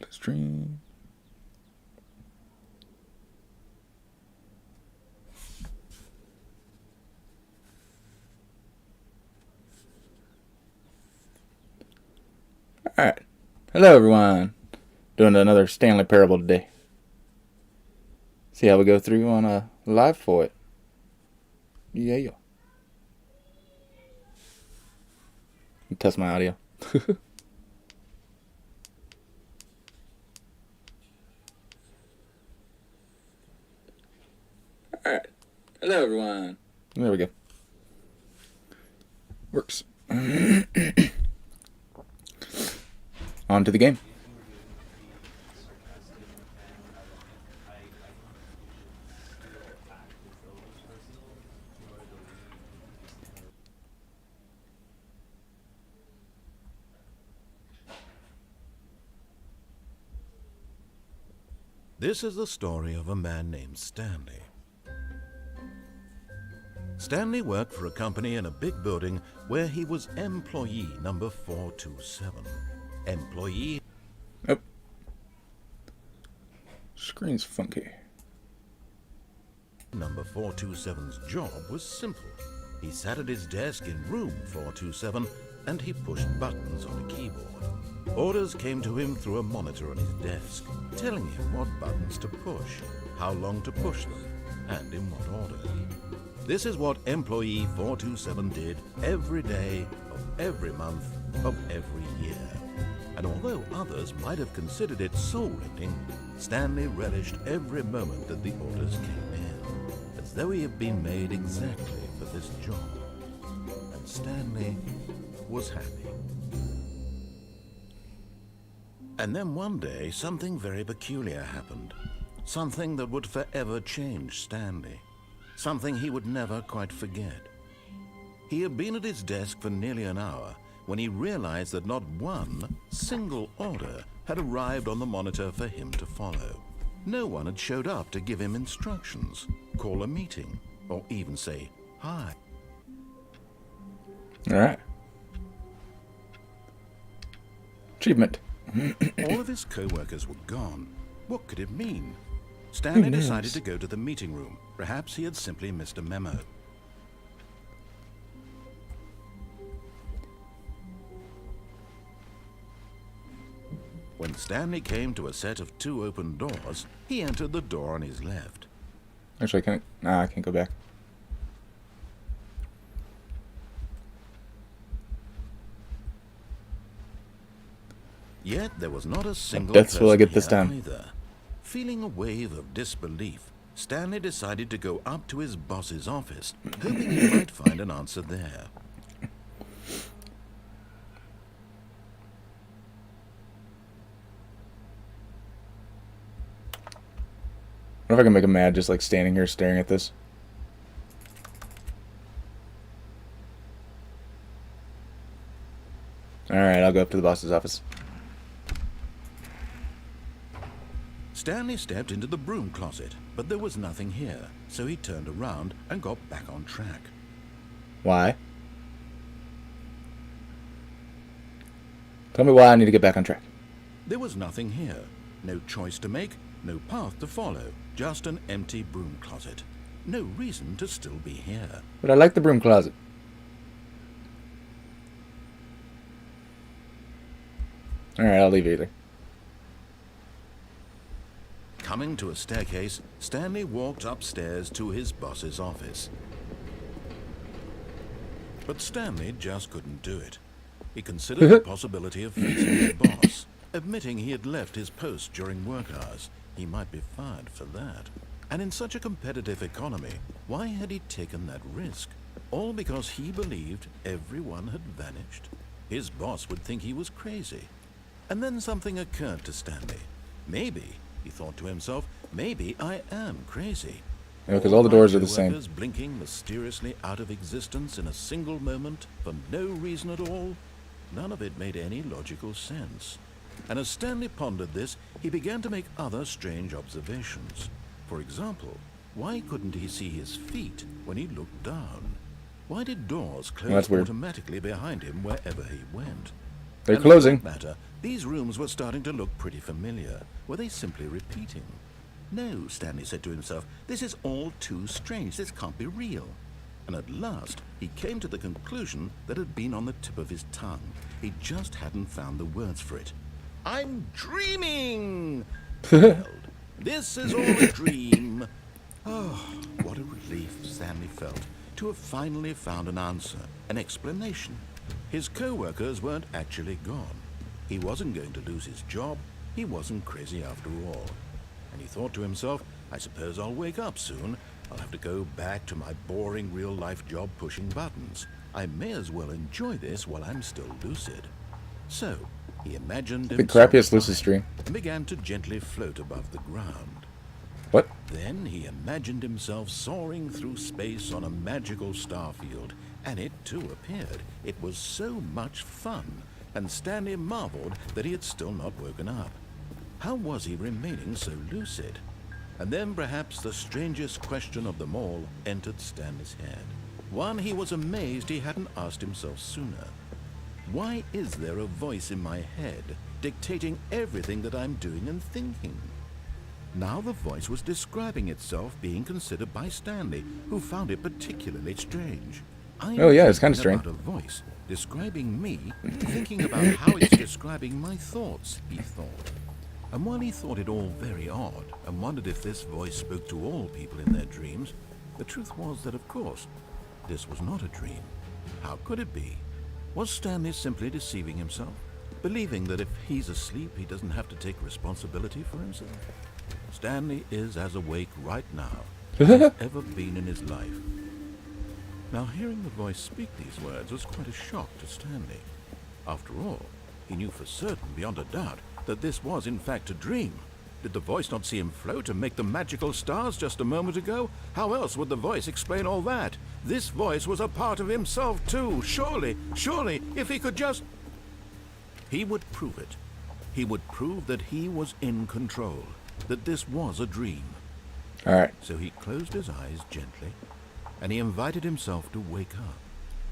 Stream. Alright. Hello, everyone. Doing another Stanley Parable today. See how we go through on a live for it. Yeah. Test my audio. Alright. Hello, everyone. There we go. Works. On to the game. This is the story of a man named Stanley. Stanley worked for a company in a big building where he was employee number 427. Employee... Oh. Screen's funky. Number 427's job was simple. He sat at his desk in room 427 and he pushed buttons on a keyboard. Orders came to him through a monitor on his desk, telling him what buttons to push, how long to push them, and in what order. This is what employee 427 did every day of every month of every year. And although others might have considered it soul-rending, Stanley relished every moment that the orders came in, as though he had been made exactly for this job. And Stanley was happy. And then one day, something very peculiar happened. Something that would forever change Stanley. Something he would never quite forget. He had been at his desk for nearly an hour when he realized that not one single order had arrived on the monitor for him to follow. No one had showed up to give him instructions, call a meeting, or even say hi. All right. Achievement. All of his co-workers were gone. What could it mean? Stanley decided to go to the meeting room. Perhaps he had simply missed a memo. When Stanley came to a set of 2 open doors, he entered the door on his left. Actually, I can't go back. Yet there was not a single Deaths will I person get this here time. either. Feeling a wave of disbelief, Stanley decided to go up to his boss's office, hoping he might find an answer there. What if I can make him mad just like standing here staring at this? Alright, I'll go up to the boss's office. Stanley stepped into the broom closet, but there was nothing here, so he turned around and got back on track. Why? Tell me why I need to get back on track. There was nothing here. No choice to make, no path to follow, just an empty broom closet. No reason to still be here. But I like the broom closet. Alright, I'll leave either. Coming to a staircase, Stanley walked upstairs to his boss's office. But Stanley just couldn't do it. He considered the possibility of facing his boss. Admitting he had left his post during work hours, he might be fired for that. And in such a competitive economy, why had he taken that risk? All because he believed everyone had vanished. His boss would think he was crazy. And then something occurred to Stanley. Maybe, he thought to himself, maybe I am crazy. Yeah, because all the doors are the same. Workers blinking mysteriously out of existence in a single moment for no reason at all. None of it made any logical sense. And as Stanley pondered this, he began to make other strange observations. For example, why couldn't he see his feet when he looked down? Why did doors close That's weird. automatically behind him wherever he went? They're And closing. for that matter, These rooms were starting to look pretty familiar. Were they simply repeating? No, Stanley said to himself, this is all too strange. This can't be real. And at last, he came to the conclusion that had been on the tip of his tongue. He just hadn't found the words for it. I'm dreaming! He yelled. This is all a dream. Oh, what a relief Stanley felt to have finally found an answer, an explanation. His co-workers weren't actually gone. He wasn't going to lose his job. He wasn't crazy after all. And he thought to himself, I suppose I'll wake up soon. I'll have to go back to my boring real-life job pushing buttons. I may as well enjoy this while I'm still lucid. So, he imagined The himself crappiest lucid stream. and began to gently float above the ground. What? Then he imagined himself soaring through space on a magical starfield, and it too appeared. It was so much fun, and Stanley marveled that he had still not woken up. How was he remaining so lucid? And then perhaps the strangest question of them all entered Stanley's head. One he was amazed he hadn't asked himself sooner. Why is there a voice in my head dictating everything that I'm doing and thinking? Now the voice was describing itself being considered by Stanley, who found it particularly strange. Oh yeah, it's kind of strange. About a voice describing me, thinking about how it's describing my thoughts, he thought. And while he thought it all very odd, and wondered if this voice spoke to all people in their dreams, the truth was that, of course, this was not a dream. How could it be? Was Stanley simply deceiving himself, believing that if he's asleep, he doesn't have to take responsibility for himself? Stanley is as awake right now as he's ever been in his life. Now, hearing the voice speak these words was quite a shock to Stanley. After all, he knew for certain, beyond a doubt, that this was in fact a dream. Did the voice not see him float and make the magical stars just a moment ago? How else would the voice explain all that? This voice was a part of himself too. Surely, if he could just... He would prove it. He would prove that he was in control, that this was a dream. All right. So he closed his eyes gently, and he invited himself to wake up.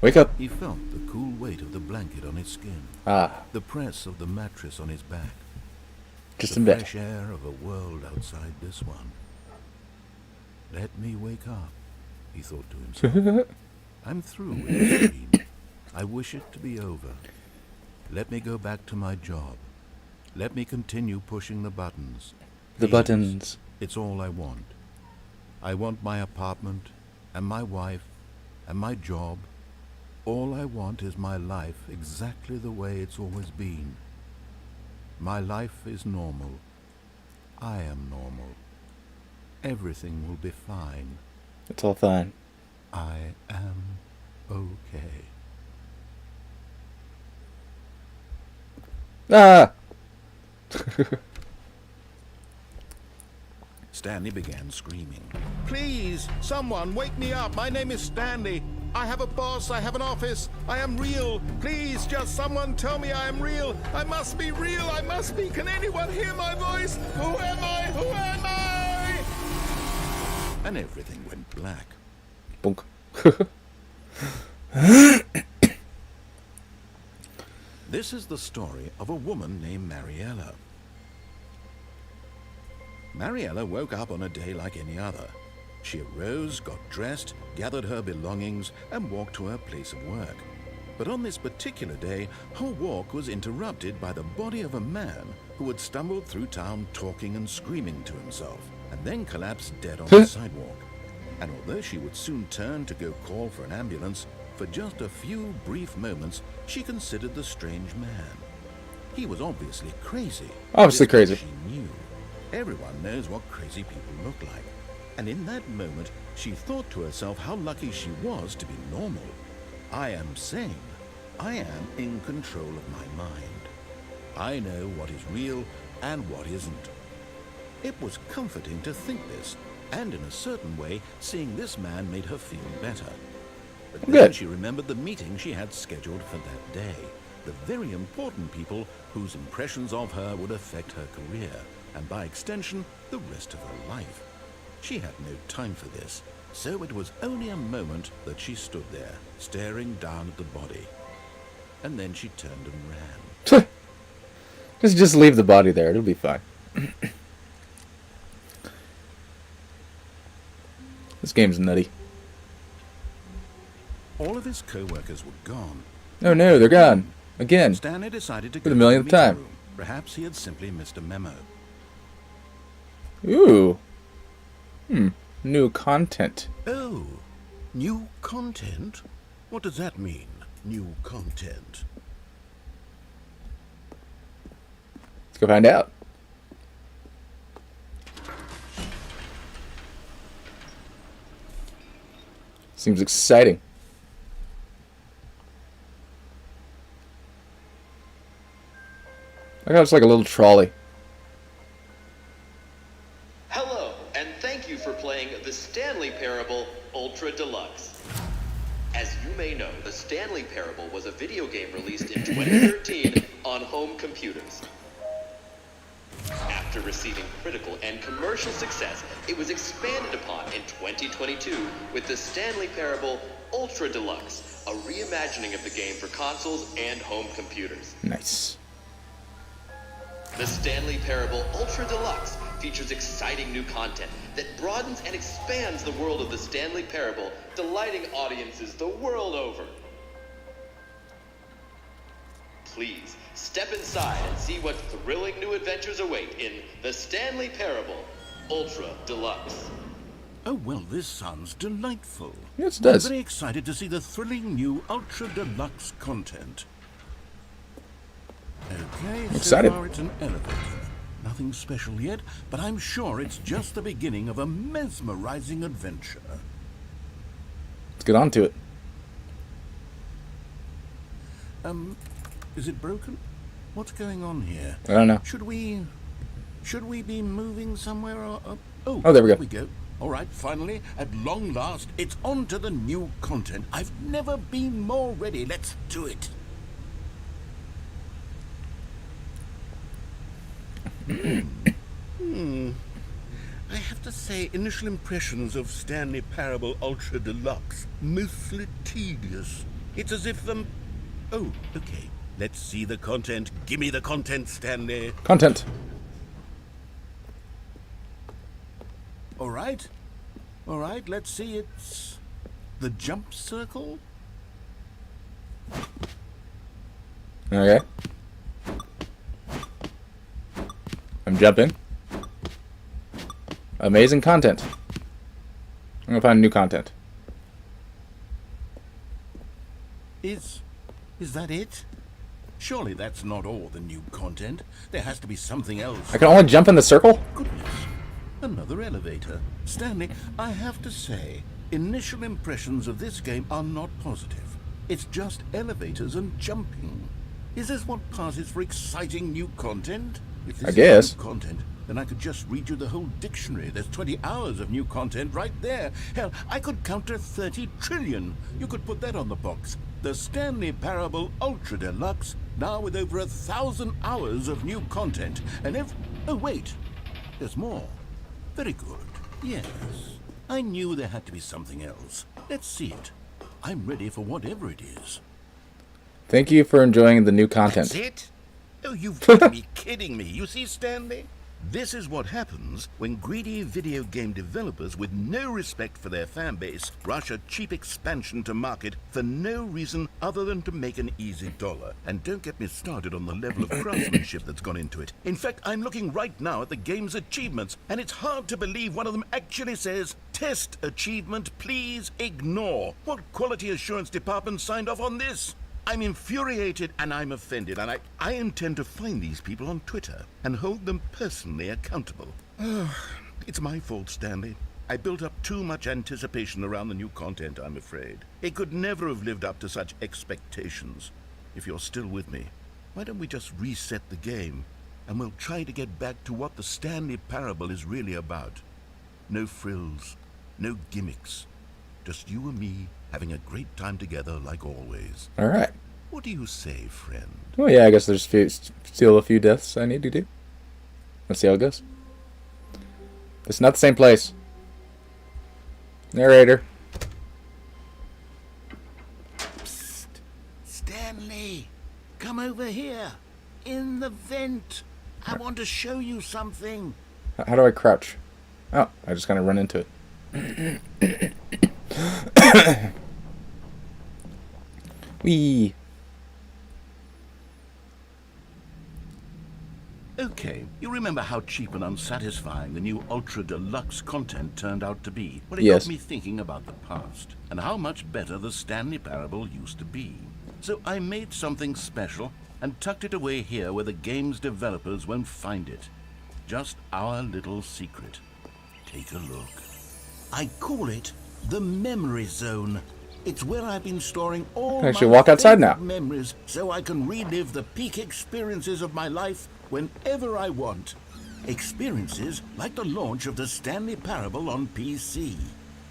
Wake up. He felt the cool weight of the blanket on his skin, the press of the mattress on his back, Just the in bed. fresh air of a world outside this one. Let me wake up, he thought to himself. I'm through with this dream. I wish it to be over. Let me go back to my job. Let me continue pushing the buttons. The Please, buttons. It's all I want. I want my apartment, and my wife, and my job. All I want is my life exactly the way it's always been. My life is normal. I am normal. Everything will be fine. It's all fine. I am okay. Ah! Stanley began screaming. Please, someone, wake me up. My name is Stanley. I have a boss. I have an office. I am real. Please, just someone tell me I am real. I must be real. I must be. Can anyone hear my voice? Who am I? Who am I? And everything went black. Bonk. This is the story of a woman named Mariella. Mariella woke up on a day like any other. She arose, got dressed, gathered her belongings, and walked to her place of work. But on this particular day, her walk was interrupted by the body of a man who had stumbled through town talking and screaming to himself, and then collapsed dead on the sidewalk. And although she would soon turn to go call for an ambulance, for just a few brief moments, she considered the strange man. He was obviously crazy. Obviously This crazy. She knew. Everyone knows what crazy people look like. And in that moment, she thought to herself how lucky she was to be normal. I am sane. I am in control of my mind. I know what is real and what isn't. It was comforting to think this, and in a certain way, seeing this man made her feel better. But then Good. she remembered the meeting she had scheduled for that day. The very important people whose impressions of her would affect her career, and by extension, the rest of her life. She had no time for this, so it was only a moment that she stood there, staring down at the body. And then she turned and ran. Just leave the body there. It'll be fine. This game's nutty. All of his co-workers were gone. Oh no, they're gone. Again. Stanley decided to For go the millionth to the meeting time. room. Perhaps he had simply missed a memo. Ooh. New content. Oh, new content? What does that mean, new content? Let's go find out. Seems exciting. I got it's like a little trolley. Hello, and thank you for playing the Stanley Parable Ultra Deluxe. As you may know, the Stanley Parable was a video game released in 2013 on home computers. After receiving critical and commercial success, it was expanded upon in 2022 with the Stanley Parable Ultra Deluxe, a reimagining of the game for consoles and home computers. Nice. The Stanley Parable Ultra Deluxe features exciting new content that broadens and expands the world of the Stanley Parable, delighting audiences the world over. Please, step inside and see what thrilling new adventures await in the Stanley Parable Ultra Deluxe. Oh, well, this sounds delightful. Yes, it does. I'm very excited to see the thrilling new Ultra Deluxe content. Okay, so Excited. far it's an elevator. Nothing special yet, but I'm sure it's just the beginning of a mesmerizing adventure. Let's get on to it. Is it broken? What's going on here? I don't know. Should we be moving somewhere or Oh, there we go. Here we go. All right, finally, at long last, it's on to the new content. I've never been more ready. Let's do it. I have to say, initial impressions of Stanley Parable Ultra Deluxe, mostly tedious. It's as if Oh, okay. Let's see the content. Gimme the content, Stanley. Content. All right, let's see. It's the jump circle. Okay. I'm jumping. Amazing content. I'm gonna find new content. Is that it? Surely that's not all the new content. There has to be something else. I can only jump in the circle? Goodness. Another elevator. Stanley, I have to say, initial impressions of this game are not positive. It's just elevators and jumping. Is this what passes for exciting new content? If this I guess. is new content, then I could just read you the whole dictionary. There's 20 hours of new content right there. Hell, I could counter 30 trillion. You could put that on the box. The Stanley Parable Ultra Deluxe, now with over 1,000 hours of new content. And oh wait, there's more. Very good. Yes. I knew there had to be something else. Let's see it. I'm ready for whatever it is. Thank you for enjoying the new content. That's it? Oh, you've got to be kidding me. You see, Stanley? This is what happens when greedy video game developers with no respect for their fan base rush a cheap expansion to market for no reason other than to make an easy dollar. And don't get me started on the level of craftsmanship that's gone into it. In fact, I'm looking right now at the game's achievements, and it's hard to believe one of them actually says, "Test achievement, please ignore." What quality assurance department signed off on this? I'm infuriated and I'm offended, and I intend to find these people on Twitter and hold them personally accountable. It's my fault, Stanley. I built up too much anticipation around the new content, I'm afraid. It could never have lived up to such expectations. If you're still with me, why don't we just reset the game, and we'll try to get back to what the Stanley Parable is really about. No frills, no gimmicks. Just you and me having a great time together like always. All right. What do you say, friend? Well, yeah, I guess there's still a few deaths I need to do. Let's see how it goes. It's not the same place. Narrator. Psst. Stanley, come over here. in the vent. I want to show you something. How do I crouch? Oh, I just kind of run into it. Wee. Okay, you remember how cheap and unsatisfying the new Ultra Deluxe content turned out to be? Well, it Yes. got me thinking about the past and how much better the Stanley Parable used to be. So I made something special and tucked it away here where the game's developers won't find it. Just our little secret. Take a look. I call it the Memory Zone. It's where I've been storing all Actually, my walk outside now. favorite memories so I can relive the peak experiences of my life whenever I want. Experiences like the launch of the Stanley Parable on PC.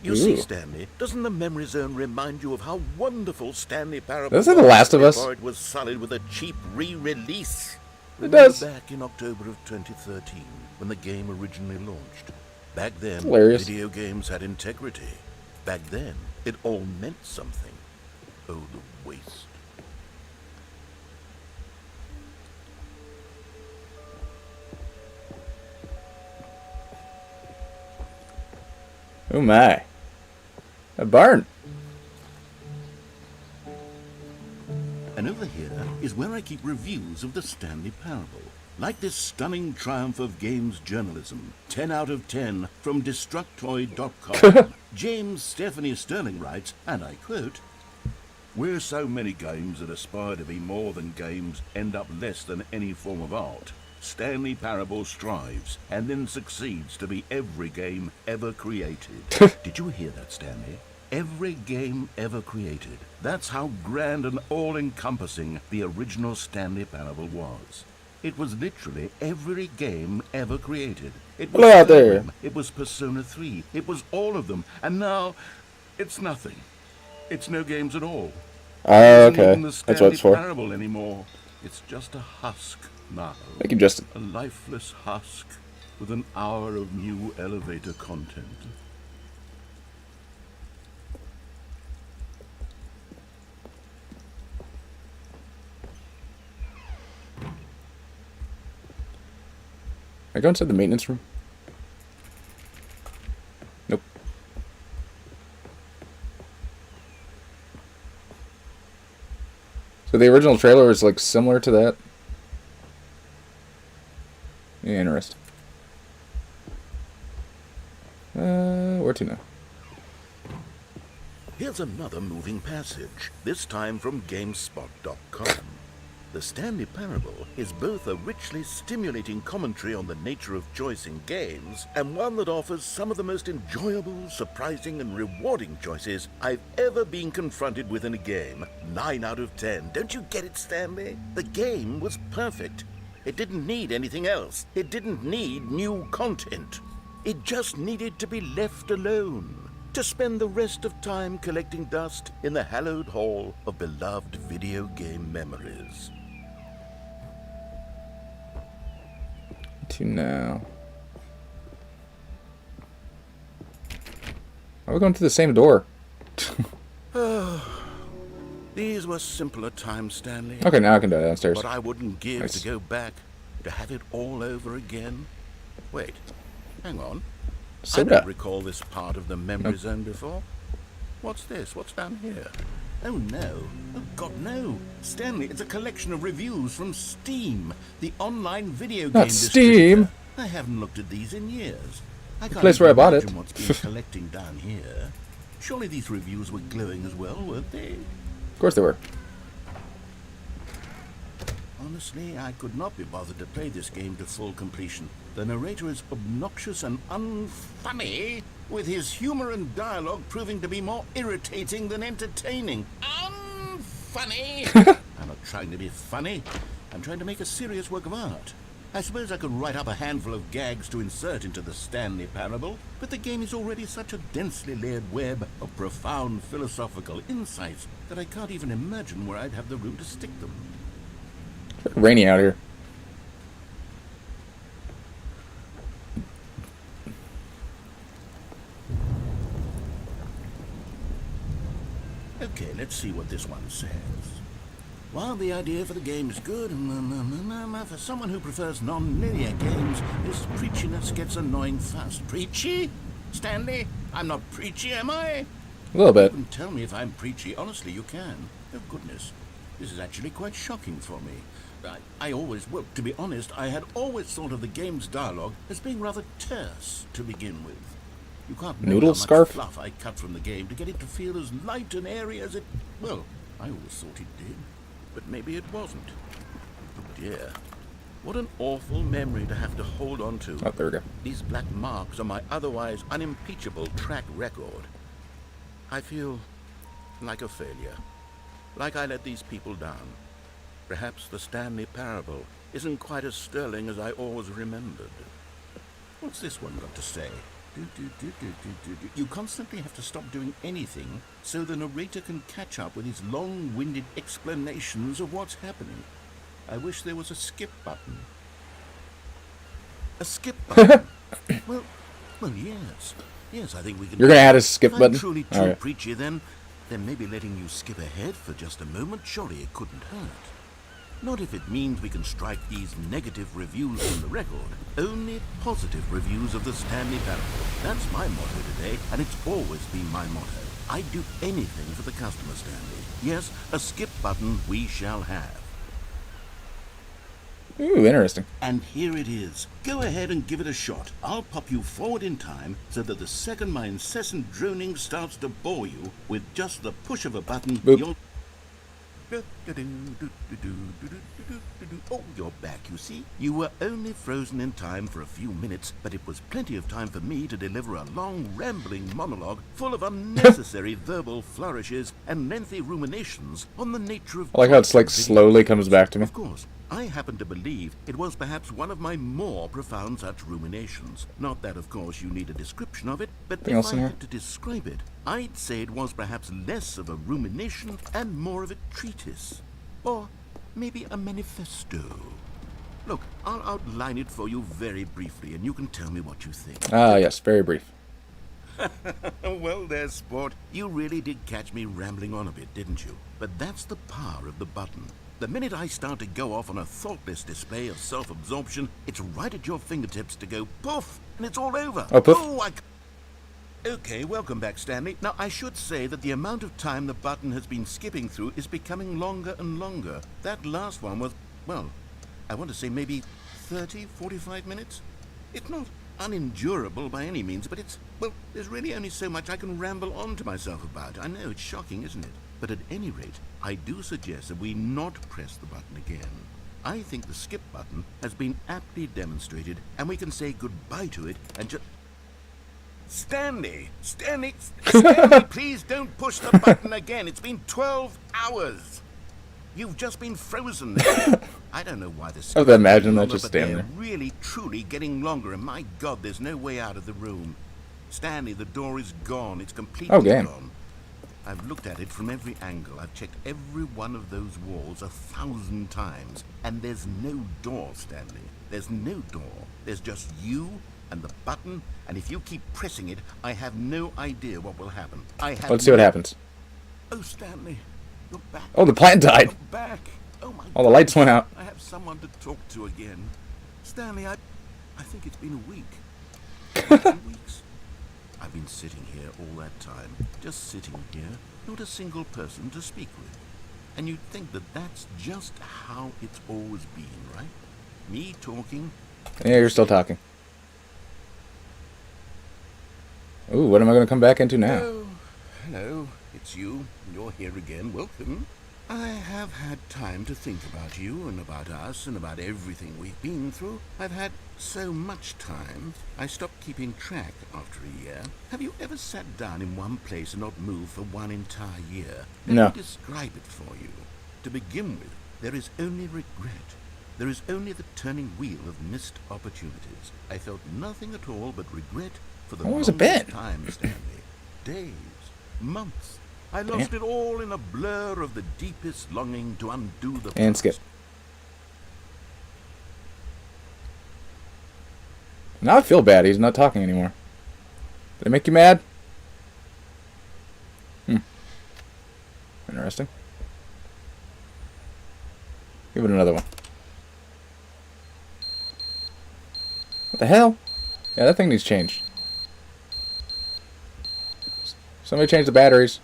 You see, Stanley, doesn't the Memory Zone remind you of how wonderful Stanley Parable Doesn't The Last of Us? before it was sullied with a cheap re-release? It does. Back in October of 2013, when the game originally launched. Back then, Hilarious. video games had integrity. Back then, it all meant something. Oh, the waste. Oh my. A barn. And over here is where I keep reviews of the Stanley Parable. Like this stunning triumph of games journalism, 10 out of 10 from Destructoid.com. James Stephanie Sterling writes, and I quote, "Where so many games that aspire to be more than games end up less than any form of art, Stanley Parable strives and then succeeds to be every game ever created." Did you hear that, Stanley? Every game ever created. That's how grand and all-encompassing the original Stanley Parable was. It was literally every game ever created. It was Hello out there. Skyrim, it was Persona 3, it was all of them, and now it's nothing. It's no games at all. Oh, It isn't okay. even the That's what Stanley it's for. Parable anymore. It's just a husk now. Thank you, Justin. A lifeless husk with an hour of new elevator content. I go inside the maintenance room? Nope. So the original trailer is like similar to that? Yeah, interesting. Where to now? Here's another moving passage, this time from GameSpot.com. The Stanley Parable is both a richly stimulating commentary on the nature of choice in games, and one that offers some of the most enjoyable, surprising, and rewarding choices I've ever been confronted with in a game. 9 out of 10. Don't you get it, Stanley? The game was perfect. It didn't need anything else. It didn't need new content. It just needed to be left alone, to spend the rest of time collecting dust in the hallowed hall of beloved video game memories. To now. Are we going to the same door? These were simpler times, Stanley. Okay, now I can go downstairs. But I wouldn't give Nice. to go back, to have it all over again. Wait, hang on. I Soda. don't recall this part of the memory zone before. What's this? What's down here? Oh no. Oh God, no. Stanley, it's a collection of reviews from Steam, the online video game Not Steam. distributor. I haven't looked at these in years. I can't place where I even bought it. imagine what's been collecting down here. Surely these reviews were glowing as well, weren't they? Of course they were. Honestly, I could not be bothered to play this game to full completion. The narrator is obnoxious and unfunny, with his humor and dialogue proving to be more irritating than entertaining. Unfunny! I'm not trying to be funny. I'm trying to make a serious work of art. I suppose I could write up a handful of gags to insert into the Stanley Parable, but the game is already such a densely layered web of profound philosophical insights that I can't even imagine where I'd have the room to stick them. It's rainy out here. Okay, let's see what this one says. While the idea for the game is good, for someone who prefers non-linear games, this preachiness gets annoying fast. Preachy? Stanley? I'm not preachy, am I? A little bit. You can tell me if I'm preachy. Honestly, you can. Oh, goodness. This is actually quite shocking for me. Well, to be honest, I had always thought of the game's dialogue as being rather terse to begin with. You can't know Noodle how much scarf? fluff I cut from the game to get it to feel as light and airy as it... Well, I always thought it did. But maybe it wasn't. Oh dear. What an awful memory to have to hold on to. Oh, there we go. These black marks on my otherwise unimpeachable track record. I feel like a failure. Like I let these people down. Perhaps the Stanley Parable isn't quite as sterling as I always remembered. What's this one got to say? You constantly have to stop doing anything so the narrator can catch up with his long-winded explanations of what's happening. I wish there was a skip button. A skip button? well, yes. Yes, I think we can... You're gonna add a skip if button? I'm truly All too right. preachy, then maybe letting you skip ahead for just a moment, surely it couldn't hurt. Not if it means we can strike these negative reviews from the record. Only positive reviews of the Stanley Parable. That's my motto today, and it's always been my motto. I'd do anything for the customer, Stanley. Yes, a skip button we shall have. Ooh, interesting. And here it is. Go ahead and give it a shot. I'll pop you forward in time so that the second my incessant droning starts to bore you, with just the push of a button, Boop. you'll... Oh, you're back, you see. You were only frozen in time for a few minutes, but it was plenty of time for me to deliver a long, rambling monologue full of unnecessary verbal flourishes and lengthy ruminations on the nature of... I like how it's like video slowly comes back to me. Of course, I happen to believe it was perhaps one of my more profound such ruminations. Not that, of course, you need a description of it, but Anything if else I in here? had to describe it, I'd say it was perhaps less of a rumination and more of a treatise. Or maybe a manifesto. Look, I'll outline it for you very briefly, and you can tell me what you think. Ah, yes, very brief. Well, there's sport. You really did catch me rambling on a bit, didn't you? But that's the power of the button. The minute I start to go off on a thoughtless display of self-absorption, it's right at your fingertips to go poof, and it's all over. Oh, poof. Okay, welcome back, Stanley. Now, I should say that the amount of time the button has been skipping through is becoming longer and longer. That last one was, well, I want to say maybe 30, 45 minutes? It's not unendurable by any means, but well, there's really only so much I can ramble on to myself about. I know, it's shocking, isn't it? But at any rate, I do suggest that we not press the button again. I think the skip button has been aptly demonstrated, and we can say goodbye to it and just... Stanley, please don't push the button again. It's been 12 hours. You've just been frozen there. I don't know why the I would imagine that longer, just but standing they're there. really, truly getting longer, and my God, there's no way out of the room. Stanley, the door is gone. It's completely Okay. gone. I've looked at it from every angle. I've checked every one of those walls 1,000 times, and there's no door, Stanley. There's no door. There's just you and the button, and if you keep pressing it, I have no idea what will happen. Let's see what happens. Oh, Stanley, you're back. Oh, the plant died. You're back. Oh, my All the lights went out. I have someone to talk to again. Stanley, I think it's been a week. 2 weeks. I've been sitting here all that time, just sitting here, not a single person to speak with. And you'd think that that's just how it's always been, right? Me talking. Yeah, you're still talking. Ooh, what am I going to come back into now? Oh, hello, it's you. You're here again. Welcome. I have had time to think about you and about us and about everything we've been through. I've had so much time, I stopped keeping track after a year. Have you ever sat down in one place and not moved for one entire year? No. Let me describe it for you. To begin with, there is only regret. There is only the turning wheel of missed opportunities. I felt nothing at all but regret for the How long has it longest been? time, Stanley. Days, months. I lost it all in a blur of the deepest longing to undo the And past. skip. Now I feel bad. He's not talking anymore. Did it make you mad? Interesting. Give it another one. What the hell? Yeah, that thing needs changed. Somebody change the batteries.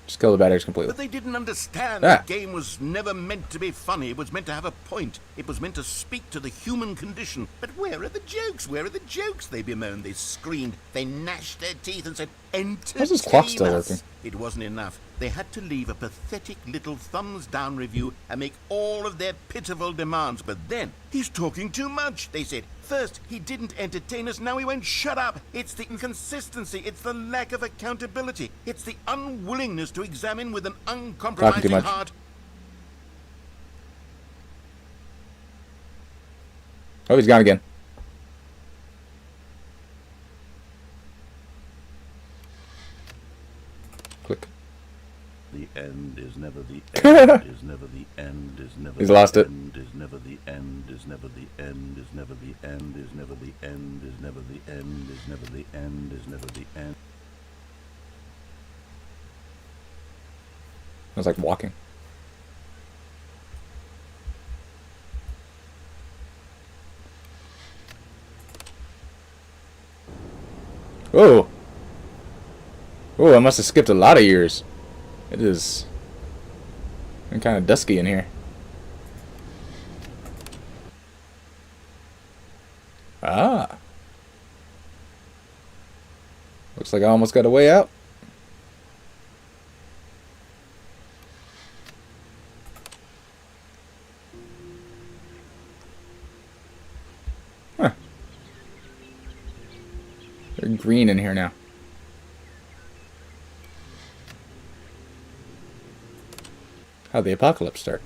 Just kill the batteries completely. But they didn't understand Ah. the game was never meant to be funny. It was meant to have a point. It was meant to speak to the human condition. But where are the jokes? Where are the jokes? They bemoaned, they screamed, they gnashed their teeth and said, entertain How's this clock still us. working? It wasn't enough. They had to leave a pathetic little thumbs-down review and make all of their pitiful demands. But then, he's talking too much, they said. First, he didn't entertain us, now he won't shut up. It's the inconsistency, it's the lack of accountability, it's the unwillingness to examine with an uncompromising much. heart. Oh, he's gone again. Click. The end is never the end, is never the end, is never He's the lost it. end, is never the end, is never the end, is never the end, is never the end, is never the end, is never the end, is never the end. I was like walking. Whoa. Oh, I must have skipped a lot of years. It is kind of dusky in here. Ah. Looks like I almost got a way out. Huh. They're green in here now. How'd the apocalypse start?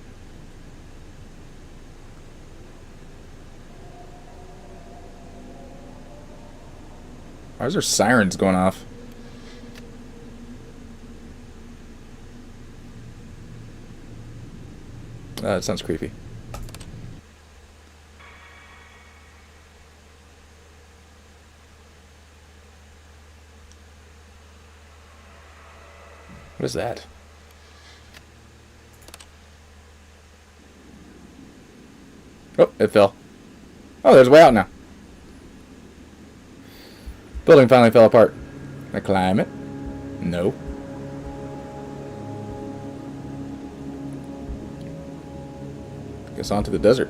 Why is there sirens going off? That sounds creepy. What is that? Oh, it fell. Oh, there's a way out now. Building finally fell apart. Can I climb it? No. Guess on to the desert.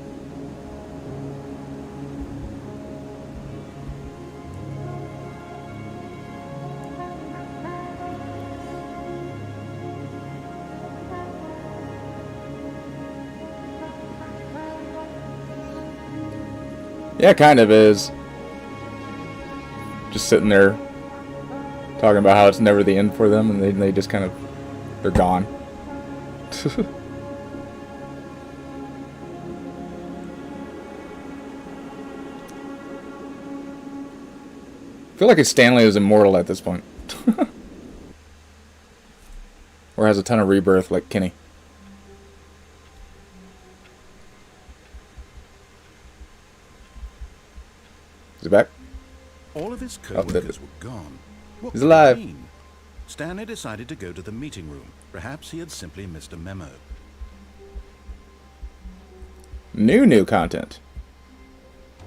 Yeah, it kind of is. Just sitting there talking about how it's never the end for them, and they just kind of, they're gone. I feel like Stanley is immortal at this point. Or has a ton of rebirth like Kenny. Is he back? All of his Oh, co-workers were gone. What He's could it alive. mean? Stanley decided to go to the meeting room. Perhaps he had simply missed a memo. New content.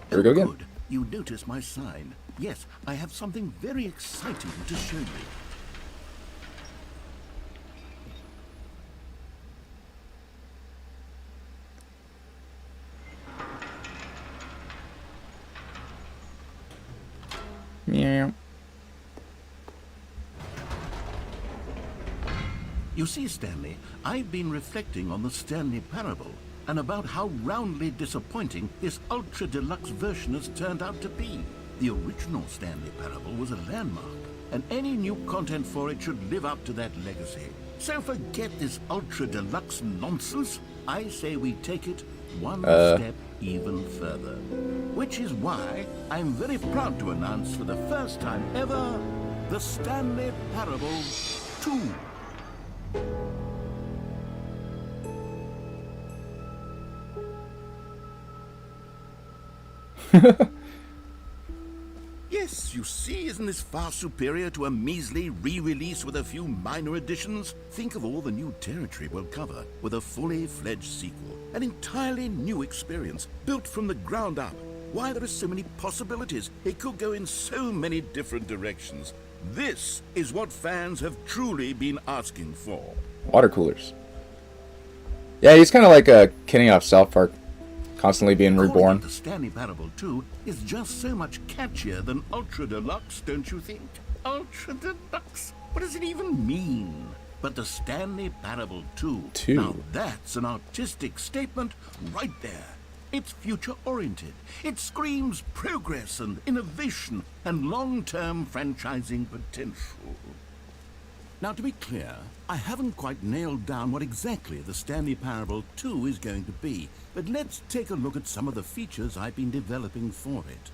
Here we go again. Good. You notice my sign. Yes, I have something very exciting to show you. Meow. You see, Stanley, I've been reflecting on the Stanley Parable and about how roundly disappointing this ultra deluxe version has turned out to be. The original Stanley Parable was a landmark, and any new content for it should live up to that legacy. So forget this ultra deluxe nonsense. I say we take it one step even further. Which is why I'm very proud to announce for the first time ever, the Stanley Parable 2. Yes, you see, isn't this far superior to a measly re-release with a few minor additions? Think of all the new territory we'll cover with a fully fledged sequel. An entirely new experience, built from the ground up. Why, there are so many possibilities. It could go in so many different directions. This is what fans have truly been asking for. Water coolers. Yeah, he's kind of like a Kenny off South Park, constantly being reborn. The Stanley Parable 2 is just so much catchier than Ultra Deluxe, don't you think? Ultra Deluxe? What does it even mean? But the Stanley Parable 2. Now that's an artistic statement right there. It's future-oriented. It screams progress and innovation and long-term franchising potential. Now, to be clear, I haven't quite nailed down what exactly the Stanley Parable 2 is going to be, but let's take a look at some of the features I've been developing for it.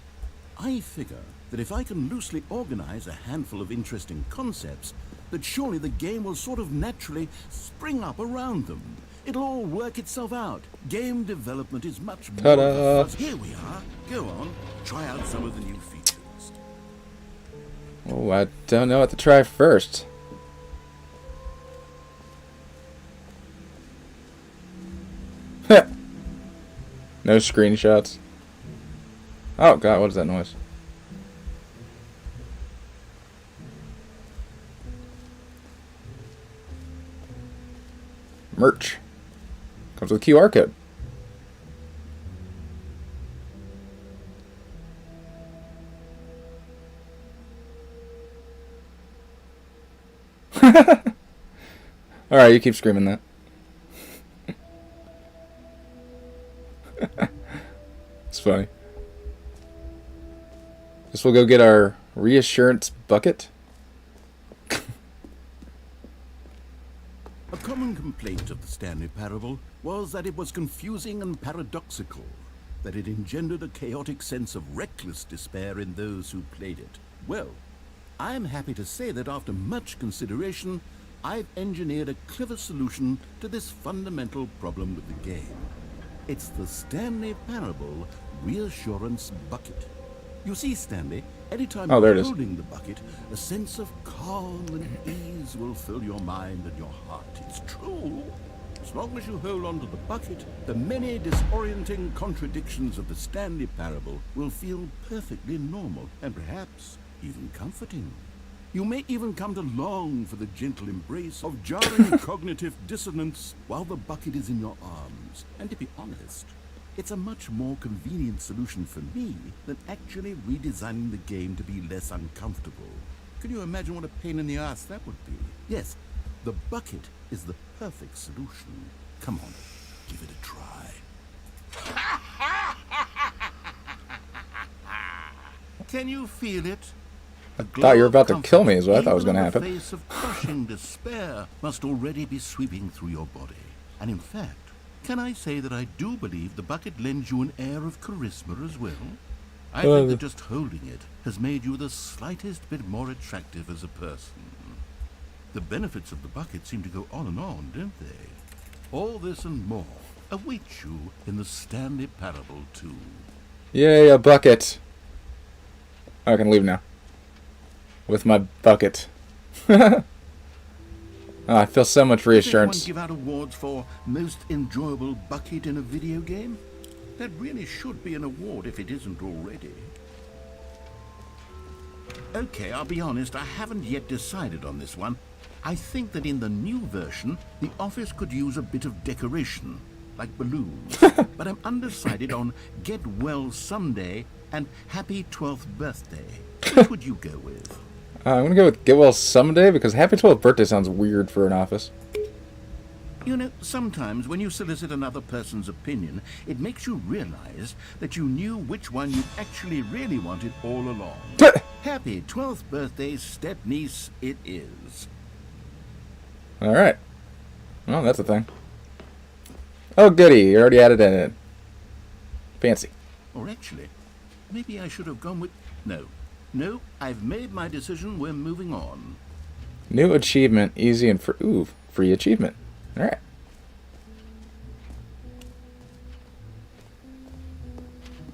I figure that if I can loosely organize a handful of interesting concepts, that surely the game will sort of naturally spring up around them. It'll all work itself out. Game development is much more of a fuss. Here we are. Go on, try out some of the new features. Oh, I don't know what to try first. No screenshots. Oh god, what is that noise? Merch. Comes with a QR code. Alright, you keep screaming that. It's funny. Guess we'll go get our reassurance bucket. A common complaint of the Stanley Parable was that it was confusing and paradoxical, that it engendered a chaotic sense of reckless despair in those who played it. Well, I am happy to say that after much consideration, I've engineered a clever solution to this fundamental problem with the game. It's the Stanley Parable Reassurance Bucket. You see, Stanley, anytime you're holding the bucket, a sense of calm and ease will fill your mind and your heart. It's true. As long as you hold on to the bucket, the many disorienting contradictions of the Stanley Parable will feel perfectly normal and perhaps even comforting. You may even come to long for the gentle embrace of jarring cognitive dissonance while the bucket is in your arms. And to be honest, it's a much more convenient solution for me than actually redesigning the game to be less uncomfortable. Can you imagine what a pain in the ass that would be? Yes, the bucket is the perfect solution. Come on, give it a try. Can you feel it? I thought you were about to kill me is what I thought was going to happen. A face of crushing despair must already be sweeping through your body. And in fact, can I say that I do believe the bucket lends you an air of charisma as well? I think that just holding it has made you the slightest bit more attractive as a person. The benefits of the bucket seem to go on, don't they? All this and more await you in the Stanley Parable 2. Yay, a bucket. I can leave now. With my bucket. Oh, I feel so much reassurance. Does anyone give out awards for most enjoyable bucket in a video game? That really should be an award if it isn't already. Okay, I'll be honest, I haven't yet decided on this one. I think that in the new version, the office could use a bit of decoration, like balloons. But I'm undecided on Get Well Someday and Happy 12th Birthday. Which would you go with? I'm going to go with Get Well Someday because Happy 12th Birthday sounds weird for an office. You know, sometimes when you solicit another person's opinion, it makes you realize that you knew which one you actually really wanted all along. Happy 12th birthday, step-niece, it is. Alright. Well, that's a thing. Oh, goody. You already added it in. Fancy. Or actually, maybe I should have gone with... No, I've made my decision. We're moving on. New achievement, easy and free. Ooh, free achievement. Alright.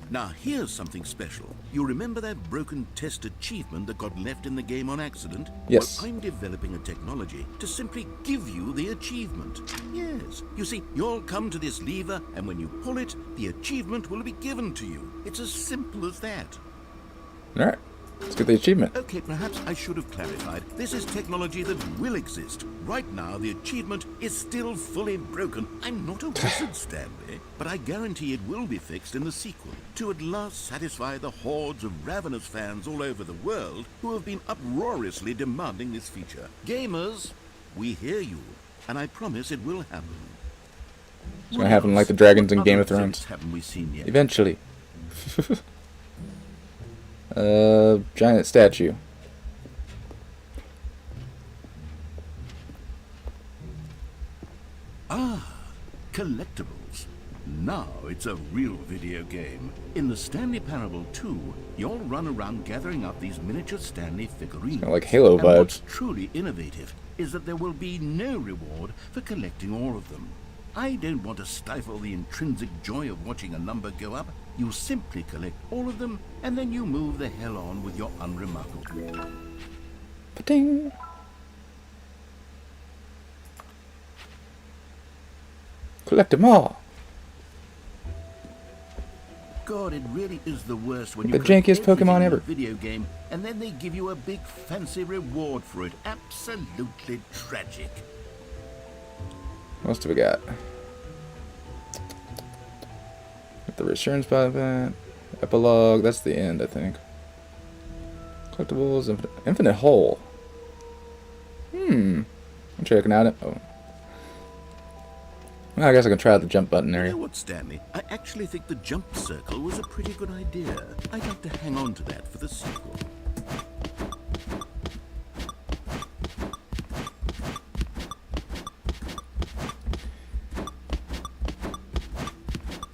Now here's something special. You remember that broken test achievement that got left in the game on accident? Yes. Well, I'm developing a technology to simply give you the achievement. Yes. You see, you'll come to this lever, and when you pull it, the achievement will be given to you. It's as simple as that. Alright. Let's get the achievement. Okay, perhaps I should have clarified. This is technology that will exist. Right now, the achievement is still fully broken. I'm not a wizard, Stanley, but I guarantee it will be fixed in the sequel to at last satisfy the hordes of ravenous fans all over the world who have been uproariously demanding this feature. Gamers, we hear you, and I promise it will happen. It's gonna happen like the dragons in What Game other of Thrones. exhibits haven't we seen yet? Eventually. Giant statue. Collectibles. Now it's a real video game. In the Stanley Parable 2, you'll run around gathering up these miniature Stanley figurines. Kinda like Halo and vibes. What's truly innovative is that there will be no reward for collecting all of them. I don't want to stifle the intrinsic joy of watching a number go up. You simply collect all of them, and then you move the hell on with your unremarkable. Pa-ting. Collect them all. God, it really is the worst when you The collect jankiest Pokemon everything in a ever. video game, and then they give you a big fancy reward for it. Absolutely tragic. What else do we got? Got the reassurance by that. Epilogue. That's the end, I think. Collectibles. Infinite hole. I'm checking out it. Oh. Well, I guess I can try out the jump button You area. know what, Stanley? I actually think the jump circle was a pretty good idea. I'd like to hang on to that for the sequel.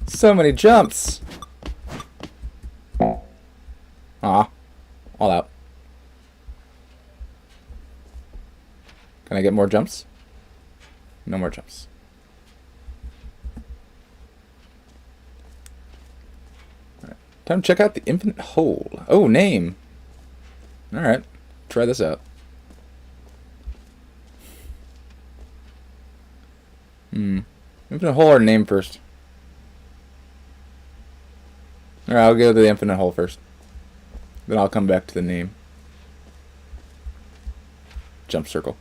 So many jumps. Ah, all out. Can I get more jumps? No more jumps. Alright. Time to check out the infinite hole. Oh, name. Alright. Try this out. Infinite hole or name first? Alright, I'll go to the infinite hole first. Then I'll come back to the name. Jump circle.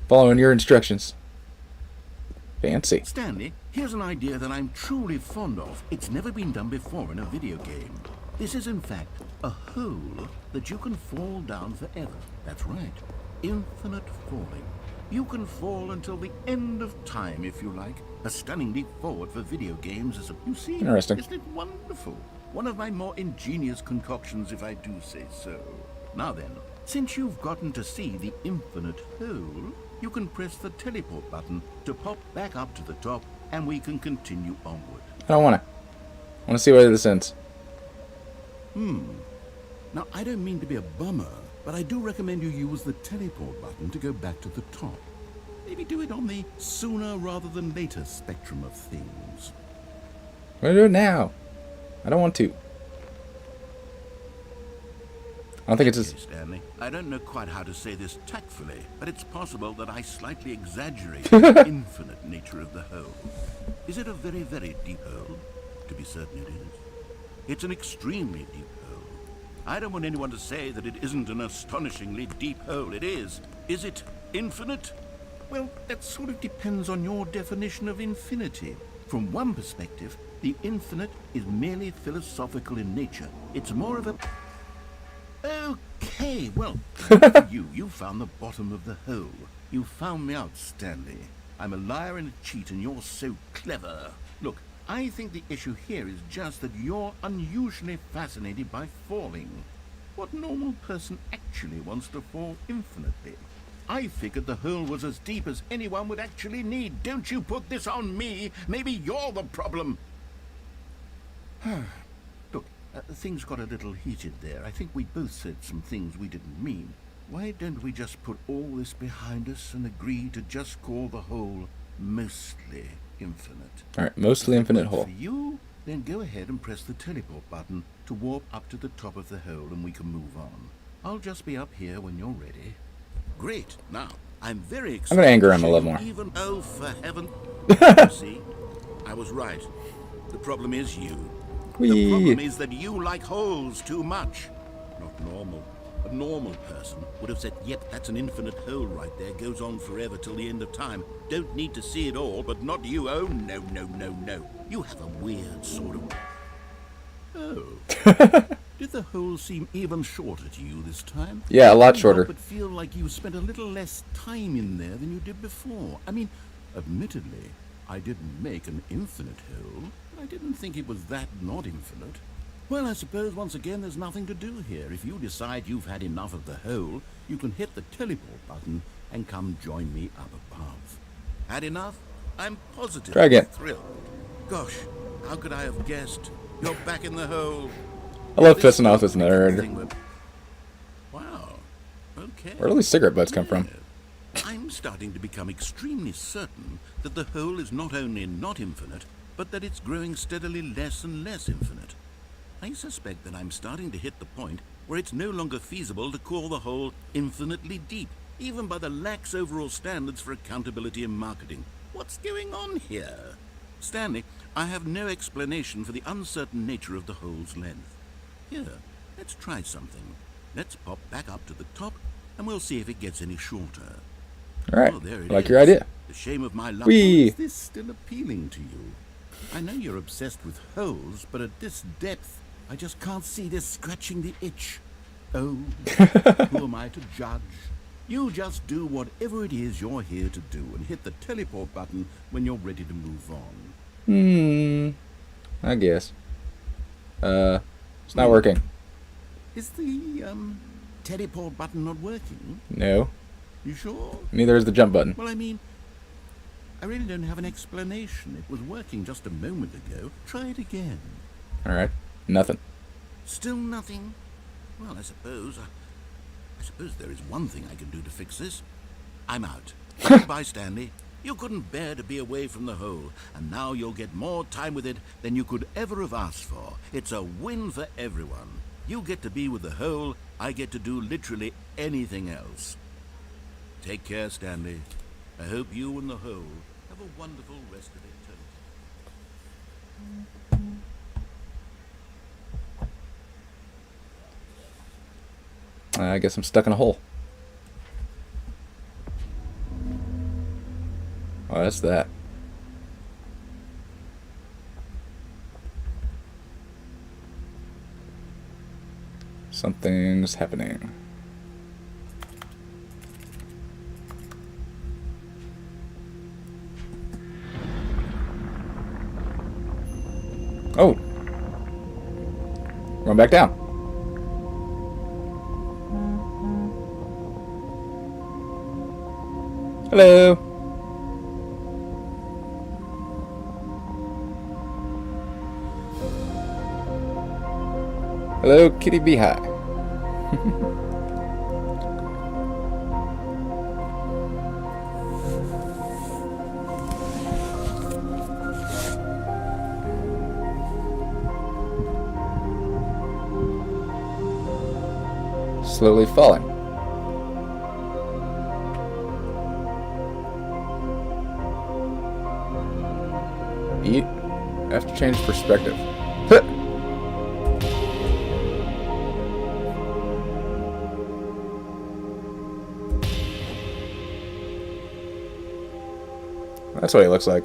Following your instructions. Fancy. Stanley, here's an idea that I'm truly fond of. It's never been done before in a video game. This is, in fact, a hole that you can fall down forever. That's right. Infinite falling. You can fall until the end of time, if you like. A stunning leap forward for video games is a... You see? Interesting. Isn't it wonderful? One of my more ingenious concoctions, if I do say so. Now then, since you've gotten to see the infinite hole, you can press the teleport button to pop back up to the top, and we can continue onward. I don't want to. I want to see where this ends. Now, I don't mean to be a bummer, but I do recommend you use the teleport button to go back to the top. Maybe do it on the sooner rather than later spectrum of things. I'm going to do it now. I don't want to. I don't think it's Okay, as... Stanley, I don't know quite how to say this tactfully, but it's possible that I slightly exaggerated the infinite nature of the hole. Is it a very, very deep hole? To be certain it is. It's an extremely deep hole. I don't want anyone to say that it isn't an astonishingly deep hole. It is. Is it infinite? Well, that sort of depends on your definition of infinity. From one perspective, the infinite is merely philosophical in nature. It's more of a... Okay, well, for you found the bottom of the hole. You found me out, Stanley. I'm a liar and a cheat, and you're so clever. Look, I think the issue here is just that you're unusually fascinated by falling. What normal person actually wants to fall infinitely? I figured the hole was as deep as anyone would actually need. Don't you put this on me. Maybe you're the problem. Look, things got a little heated there. I think we both said some things we didn't mean. Why don't we just put all this behind us and agree to just call the hole mostly infinite? Alright, mostly infinite If hole. for you, then go ahead and press the teleport button to warp up to the top of the hole and we can move on. I'll just be up here when you're ready. Great. Now, I'm very excited. I'm gonna anger him to a show little you more. Even for heaven. See, I was right. The problem is you. The Whee! problem is that you like holes too much. Not normal. A normal person would have said, yep, that's an infinite hole right there. Goes on forever till the end of time. Don't need to see it all, but not you. Oh, no, no, no, no. You have a weird sort of... Oh. Did the hole seem even shorter to you this time? Yeah, a lot I can't shorter. help but feel like you spent a little less time in there than you did before. I mean, admittedly, I didn't make an infinite hole, but I didn't think it was that not infinite. Well, I suppose once again there's nothing to do here. If you decide you've had enough of the hole, you can hit the teleport button and come join me up above. Had enough? I'm positive. Try again. Thrilled. Gosh, how could I have guessed? You're back in the hole. I love This pissing off this particular nerd. thing would- Wow. Okay. Where do these cigarette butts come from? I'm starting to become extremely certain that the hole is not only not infinite, but that it's growing steadily less and less infinite. I suspect that I'm starting to hit the point where it's no longer feasible to call the hole infinitely deep, even by the lax overall standards for accountability and marketing. What's going on here? Stanley, I have no explanation for the uncertain nature of the hole's length. Here, let's try something. Let's pop back up to the top, and we'll see if it gets any shorter. Alright, Oh, there it like is. your idea. The shame of my luck. Whee! Is this still appealing to you? I know you're obsessed with holes, but at this depth, I just can't see this scratching the itch. Oh, who am I to judge? You just do whatever it is you're here to do and hit the teleport button when you're ready to move on. I guess. It's not working. Is the, teleport button not working? No. You sure? Neither is the jump button. Well, I mean, I really don't have an explanation. It was working just a moment ago. Try it again. Alright. Nothing. Still nothing? Well, I suppose there is one thing I can do to fix this. I'm out. Goodbye, Stanley. You couldn't bear to be away from the hole, and now you'll get more time with it than you could ever have asked for. It's a win for everyone. You get to be with the hole, I get to do literally anything else. Take care, Stanley. I hope you and the hole have a wonderful rest of eternity. I guess I'm stuck in a hole. Oh, that's that. Something's happening. Oh! Run back down. Hello! Hello, Kitty Beehive. Slowly falling. Eat. I have to change perspective. Huh. That's what he looks like.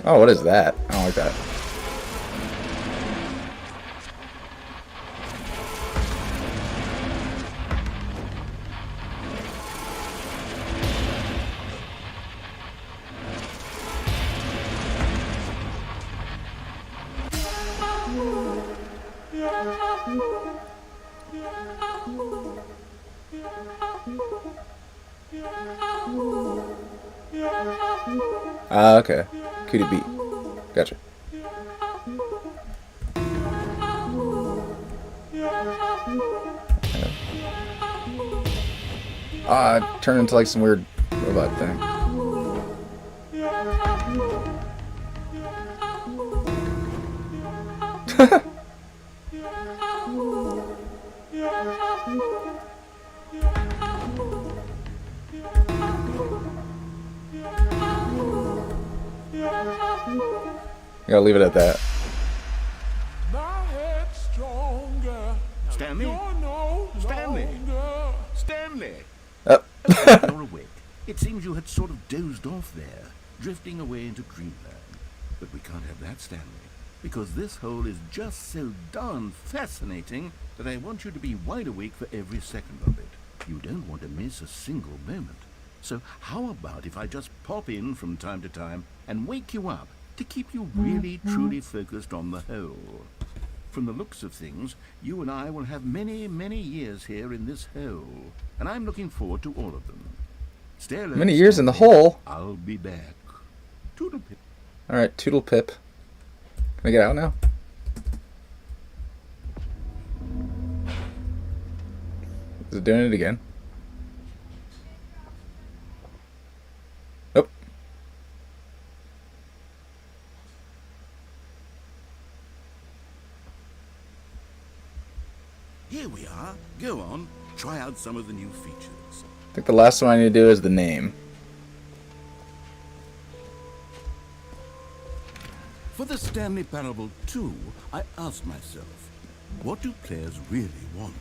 Oh, what is that? I don't like that. Ah, okay. Cootie beat. Gotcha. Ah, it turned into like some weird robot thing. You gotta leave it at that. Stanley? Stanley? Stanley! Oh. You're awake. It seems you had sort of dozed off there, drifting away into dreamland. But we can't have that, Stanley, because this hole is just so darn fascinating that I want you to be wide awake for every second of it. You don't want to miss a single moment. So how about if I just pop in from time to time and wake you up to keep you really, truly focused on the hole? From the looks of things, you and I will have many, many years here in this hole, and I'm looking forward to all of them. Stay alert, Many years in the Stanley. hole? I'll be back. Toodle pip. Alright, Toodle Pip. Can I get out now? Is it doing it again? Nope. Here we are. Go on. Try out some of the new features. I think the last one I need to do is the name. For the Stanley Parable 2, I asked myself, what do players really want?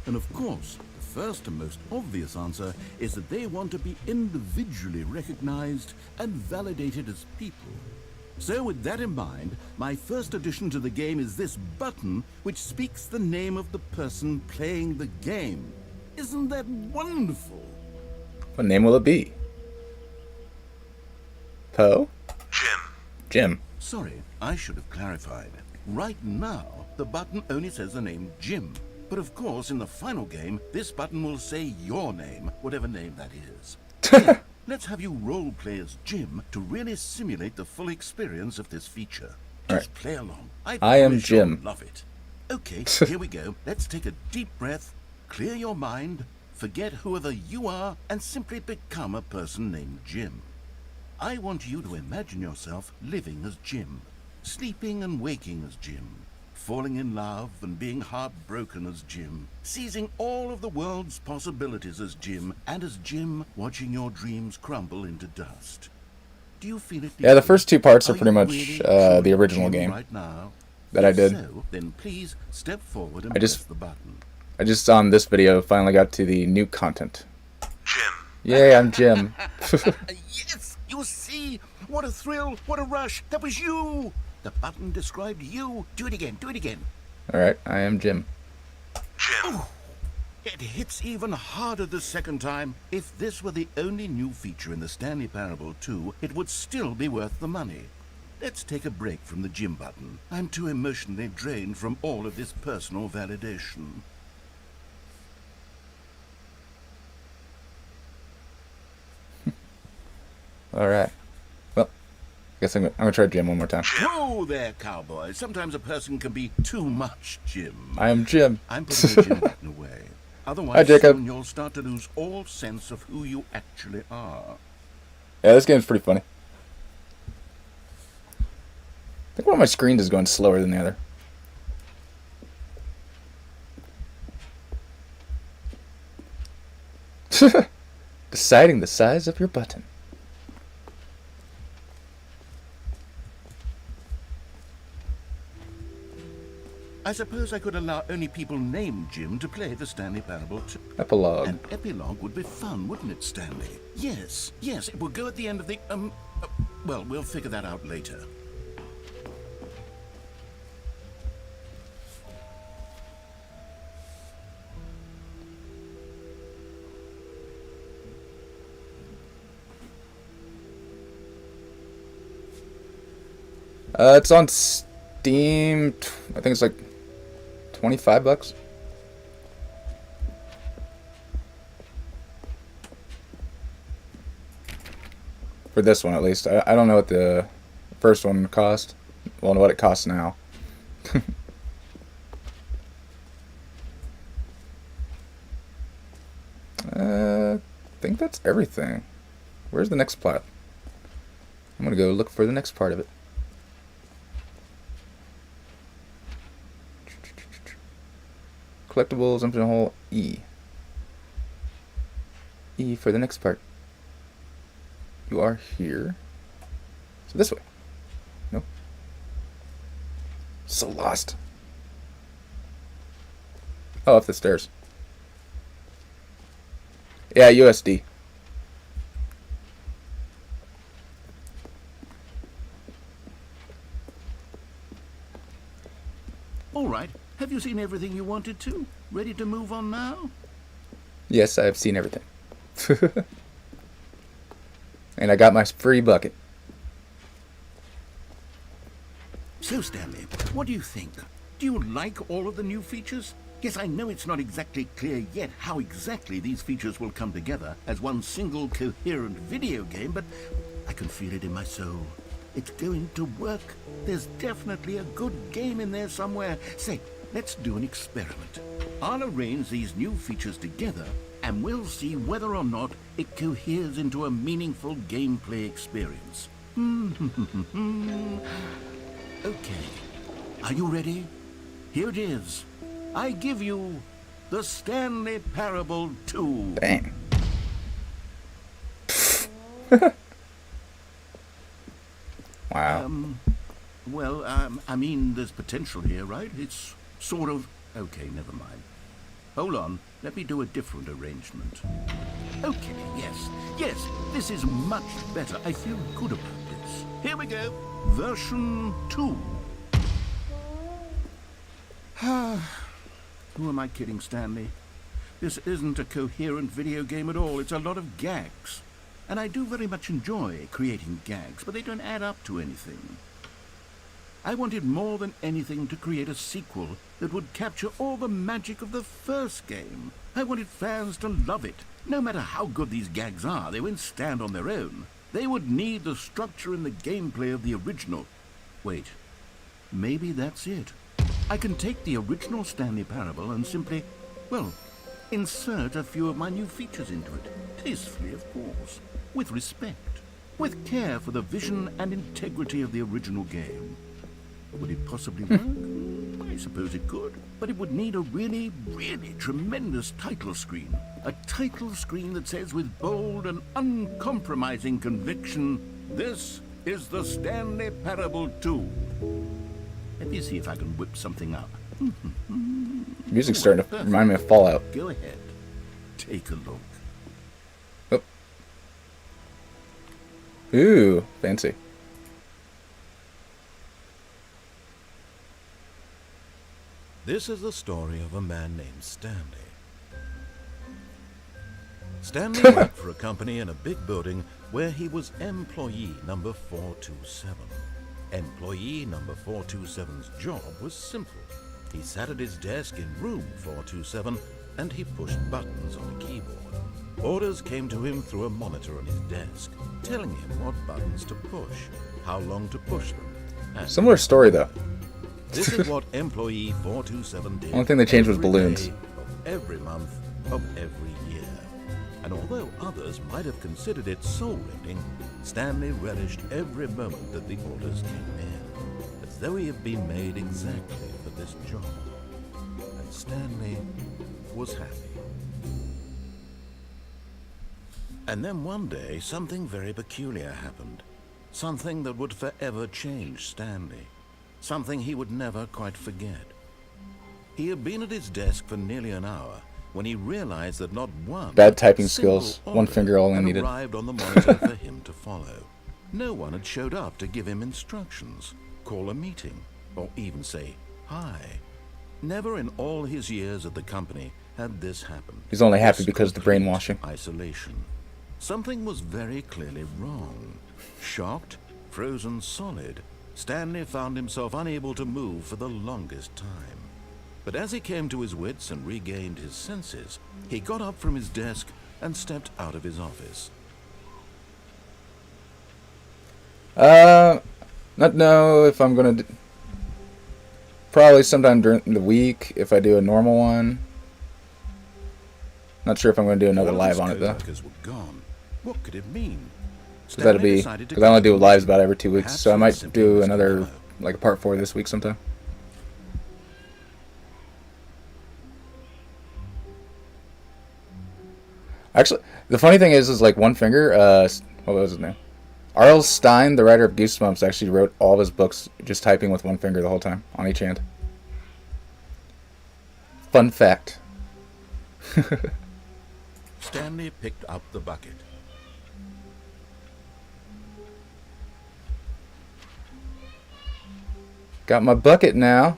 And of course, the first and most obvious answer is that they want to be individually recognized and validated as people. So with that in mind, my first addition to the game is this button which speaks the name of the person playing the game. Isn't that wonderful? What name will it be? Poe? Jim. Jim. Sorry, I should have clarified. Right now, the button only says the name Jim. But of course, in the final game, this button will say your name, whatever name that is. Here, let's have you role play as Jim to really simulate the full experience of this feature. Just play along. I am promise you'll Jim. Love it. Okay, here we go. Let's take a deep breath, clear your mind, forget whoever you are, and simply become a person named Jim. I want you to imagine yourself living as Jim, sleeping and waking as Jim, falling in love and being heartbroken as Jim, seizing all of the world's possibilities as Jim, and as Jim watching your dreams crumble into dust. Do you feel it? Yeah, the first two parts are you pretty much really, the truly original Jim game right now? that I If did. So, then please step forward and I just- press the button. I just on this video finally got to the new content. Jim. Yay, I'm Jim. Yes, you see? What a thrill, what a rush. That was you. The button described you. Do it again, do it again. Alright, I am Jim. Jim. It hits even harder the second time. If this were the only new feature in the Stanley Parable 2, it would still be worth the money. Let's take a break from the Jim button. I'm too emotionally drained from all of this personal validation. Alright. Well, I guess I'm gonna try Jim one more time. Whoa there, cowboy. Sometimes a person can be too much Jim. I am Jim. I'm putting the Jim button away. Hi, Otherwise, Jacob. soon you'll start to lose all sense of who you actually are. Yeah, this game's pretty funny. I think one of my screens is going slower than the other. Deciding the size of your button. I suppose I could allow only people named Jim to play the Stanley Parable 2. Epilogue. An epilogue would be fun, wouldn't it, Stanley? Yes, it would go at the end of the, Well, we'll figure that out later. It's on Steam. I think it's like $25. For this one, at least. I don't know what the first one cost. Well, what it costs now. I think that's everything. Where's the next plot? I'm gonna go look for the next part of it. Collectibles, empty hole, E. E for the next part. You are here. So this way. Nope. So lost. Oh, up the stairs. Yeah, USD. All right. Have you seen everything you wanted to? Ready to move on now? Yes, I've seen everything. And I got my free bucket. So, Stanley, what do you think? Do you like all of the new features? Yes, I know it's not exactly clear yet how exactly these features will come together as one single coherent video game, but I can feel it in my soul. It's going to work. There's definitely a good game in there somewhere. Say, let's do an experiment. I'll arrange these new features together, and we'll see whether or not it coheres into a meaningful gameplay experience. Okay. Are you ready? Here it is. I give you the Stanley Parable 2. Dang. Wow. I mean, there's potential here, right? It's sort of... Okay, never mind. Hold on. Let me do a different arrangement. Okay, yes, this is much better. I feel good about this. Here we go. Version 2. Who am I kidding, Stanley? This isn't a coherent video game at all. It's a lot of gags. And I do very much enjoy creating gags, but they don't add up to anything. I wanted more than anything to create a sequel that would capture all the magic of the first game. I wanted fans to love it. No matter how good these gags are, they won't stand on their own. They would need the structure and the gameplay of the original. Wait, maybe that's it. I can take the original Stanley Parable and simply, well, insert a few of my new features into it. Tastefully, of course. With respect. With care for the vision and integrity of the original game. Would it possibly work? I suppose it could. But it would need a really, really tremendous title screen. A title screen that says with bold and uncompromising conviction, "This is the Stanley Parable 2. Let me see if I can whip something up. Music's starting to remind me of Fallout. Go ahead. Take a look. Oh. Ooh, fancy. This is the story of a man named Stanley. Stanley worked for a company in a big building where he was employee number 427. Employee number 427's job was simple. He sat at his desk in room 427 and he pushed buttons on a keyboard. Orders came to him through a monitor on his desk, telling him what buttons to push, how long to push them. And Similar story, though. this is what employee 427 did. Only thing they changed was every balloons. day of every month of every year. And although others might have considered it soul-rending, Stanley relished every moment that the orders came in, as though he had been made exactly for this job. And Stanley was happy. And then one day, something very peculiar happened. Something that would forever change Stanley. Something he would never quite forget. He had been at his desk for nearly an hour when he realized that not one Bad typing single skills. order One finger all I had needed. arrived on the monitor for him to follow. No one had showed up to give him instructions, call a meeting, or even say hi. Never in all his years at the company had this happened. He's only happy This because of the complete brainwashing. Isolation. Something was very clearly wrong. Shocked, frozen solid, Stanley found himself unable to move for the longest time. But as he came to his wits and regained his senses, he got up from his desk and stepped out of his office. Not know if I'm gonna probably sometime during the week if I do a normal one. Not sure if I'm gonna do another live on it though. Co-workers were gone. What could it mean? Because that'll be decided to because I only do continue. lives about every 2 weeks, Perhaps so I it might simply do was another gonna like a part 4 this week sometime. Actually, the funny thing is like One Finger. What was his name? R.L. Stein, the writer of Goosebumps, actually wrote all of his books just typing with one finger the whole time on each hand. Fun fact. Stanley picked up the bucket. Got my bucket now.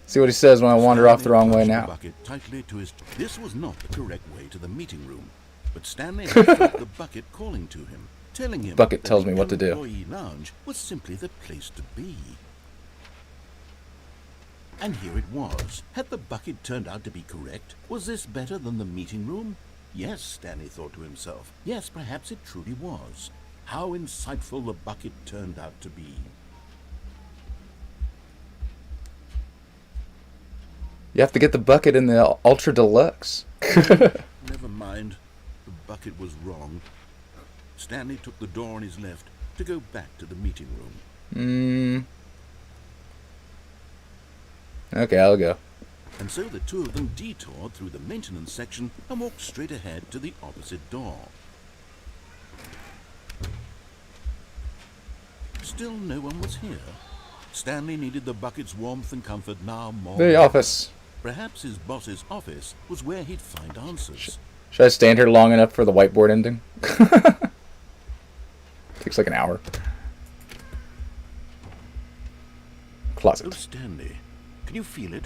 See what he says when I wander off the wrong way Stanley now. clutched the bucket tightly to his... This was not the correct way to the meeting room, but Stanley had felt the bucket calling to him, telling him Bucket that tells the me what to do. employee lounge was simply the place to be. And here it was. Had the bucket turned out to be correct? Was this better than the meeting room? Yes, Stanley thought to himself. Yes, perhaps it truly was. How insightful the bucket turned out to be. You have to get the bucket in the Ultra Deluxe. Never mind. The bucket was wrong. Stanley took the door on his left to go back to the meeting room. Okay, I'll go. And so the two of them detoured through the maintenance section and walked straight ahead to the opposite door. Still no one was here. Stanley needed the bucket's warmth and comfort now more The than ever. office. Perhaps his boss's office was where he'd find answers. Should I stand here long enough for the whiteboard ending? Takes like an hour. Oh, Closet. Stanley, can you feel it?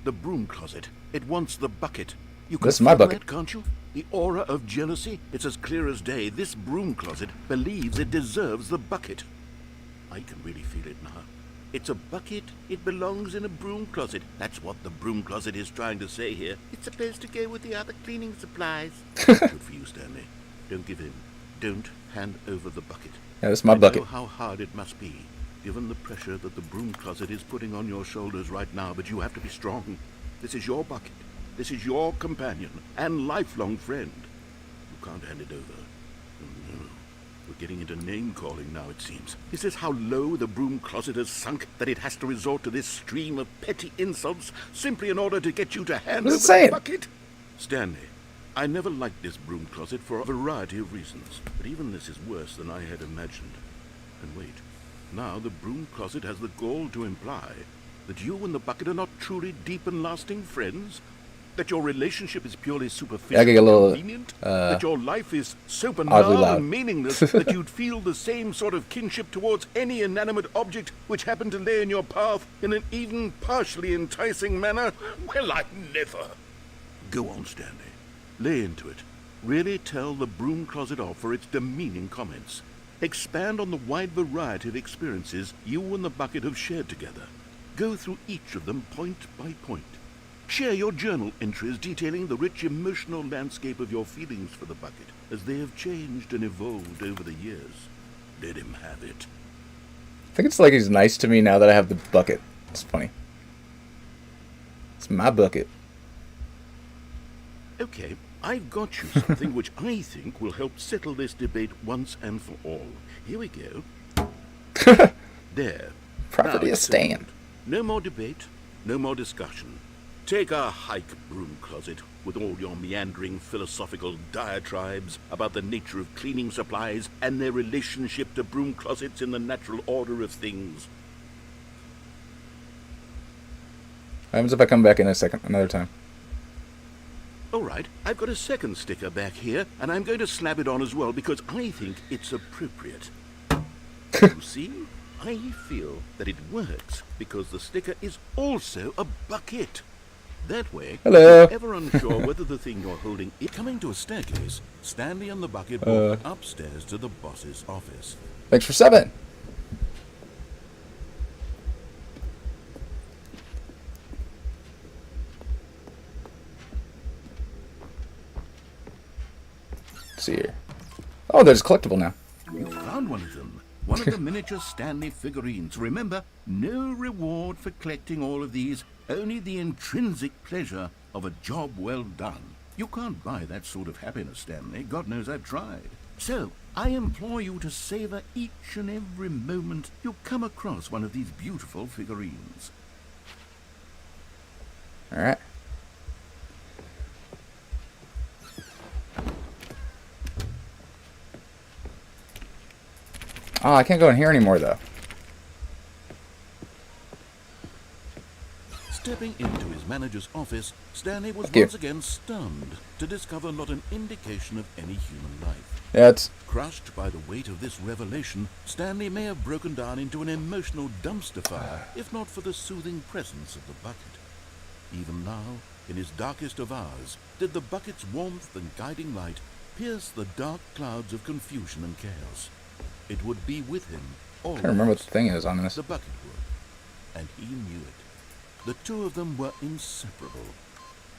The broom closet. It wants the bucket. You can This is my feel bucket. that, can't you? The aura of jealousy? It's as clear as day. This broom closet believes it deserves the bucket. I can really feel it now. It's a bucket. It belongs in a broom closet. That's what the broom closet is trying to say here. It's supposed to go with the other cleaning supplies. Good for you, Stanley. Don't give in. Don't hand over the bucket. Yeah, this is my I bucket. know how hard it must be, given the pressure that the broom closet is putting on your shoulders right now, but you have to be strong. This is your bucket. This is your companion and lifelong friend. You can't hand it over. Oh, no. We're getting into name-calling now, it seems. Is this how low the broom closet has sunk, that it has to resort to this stream of petty insults simply in order to get you to hand What's over it saying? the bucket? Stanley, I never liked this broom closet for a variety of reasons, but even this is worse than I had imagined. And wait, now the broom closet has the gall to imply that you and the bucket are not truly deep and lasting friends? That your relationship is purely superficial Yeah, I get a little, and convenient? That your life is so oddly banal loud. and meaningless that you'd feel the same sort of kinship towards any inanimate object which happened to lay in your path in an even partially enticing manner? Well, I never. Go on, Stanley. Lay into it. Really tell the broom closet off for its demeaning comments. Expand on the wide variety of experiences you and the bucket have shared together. Go through each of them point by point. Share your journal entries detailing the rich emotional landscape of your feelings for the bucket as they have changed and evolved over the years. Let him have it. I think it's like he's nice to me now that I have the bucket. It's funny. It's my bucket. Okay, I've got you something which I think will help settle this debate once and for all. Here we go. There. Property Now of it's Stan. settled. No more debate, no more discussion. Take a hike, broom closet, with all your meandering philosophical diatribes about the nature of cleaning supplies and their relationship to broom closets in the natural order of things. What happens if I come back in a second, another time? All right, I've got a second sticker back here, and I'm going to slap it on as well because I think it's appropriate. You see? I feel that it works because the sticker is also a bucket. That way, Hello. if you're ever unsure whether the thing you're holding is coming to a staircase, Stanley and the bucket walk upstairs to the boss's office. Thanks for 7. Let's see here. Oh, there's a collectible now. You found one of them. One of the miniature Stanley figurines. Remember, no reward for collecting all of these, only the intrinsic pleasure of a job well done. You can't buy that sort of happiness, Stanley. God knows I've tried. So, I implore you to savor each and every moment you come across one of these beautiful figurines. Alright. Oh, I can't go in here anymore, though. Stepping into his manager's office, Stanley was you. once again stunned to discover not an indication of any human life. Yeah, it's... Crushed by the weight of this revelation, Stanley may have broken down into an emotional dumpster fire, if not for the soothing presence of the bucket. Even now, in his darkest of hours, did the bucket's warmth and guiding light pierce the dark clouds of confusion and chaos. It would be with him always. I can't remember what the thing is on this. The bucket would, and he knew it. The two of them were inseparable.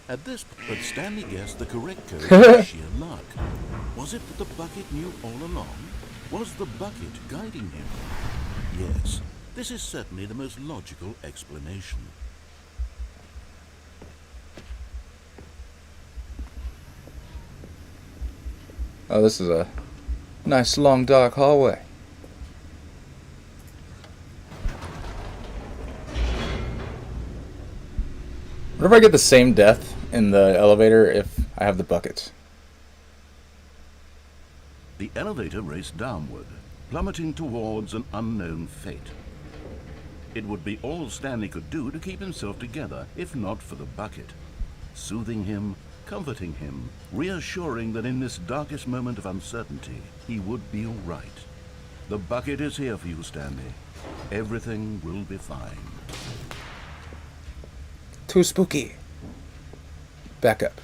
At this point, but Stanley guessed the correct code by sheer luck. Was it that the bucket knew all along? Was the bucket guiding him? Yes, this is certainly the most logical explanation. Oh, this is a nice long dark hallway. What if I get the same death in the elevator if I have the buckets? The elevator raced downward, plummeting towards an unknown fate. It would be all Stanley could do to keep himself together, if not for the bucket. Soothing him, comforting him, reassuring that in this darkest moment of uncertainty, he would be all right. The bucket is here for you, Stanley. Everything will be fine. Too spooky. Back up.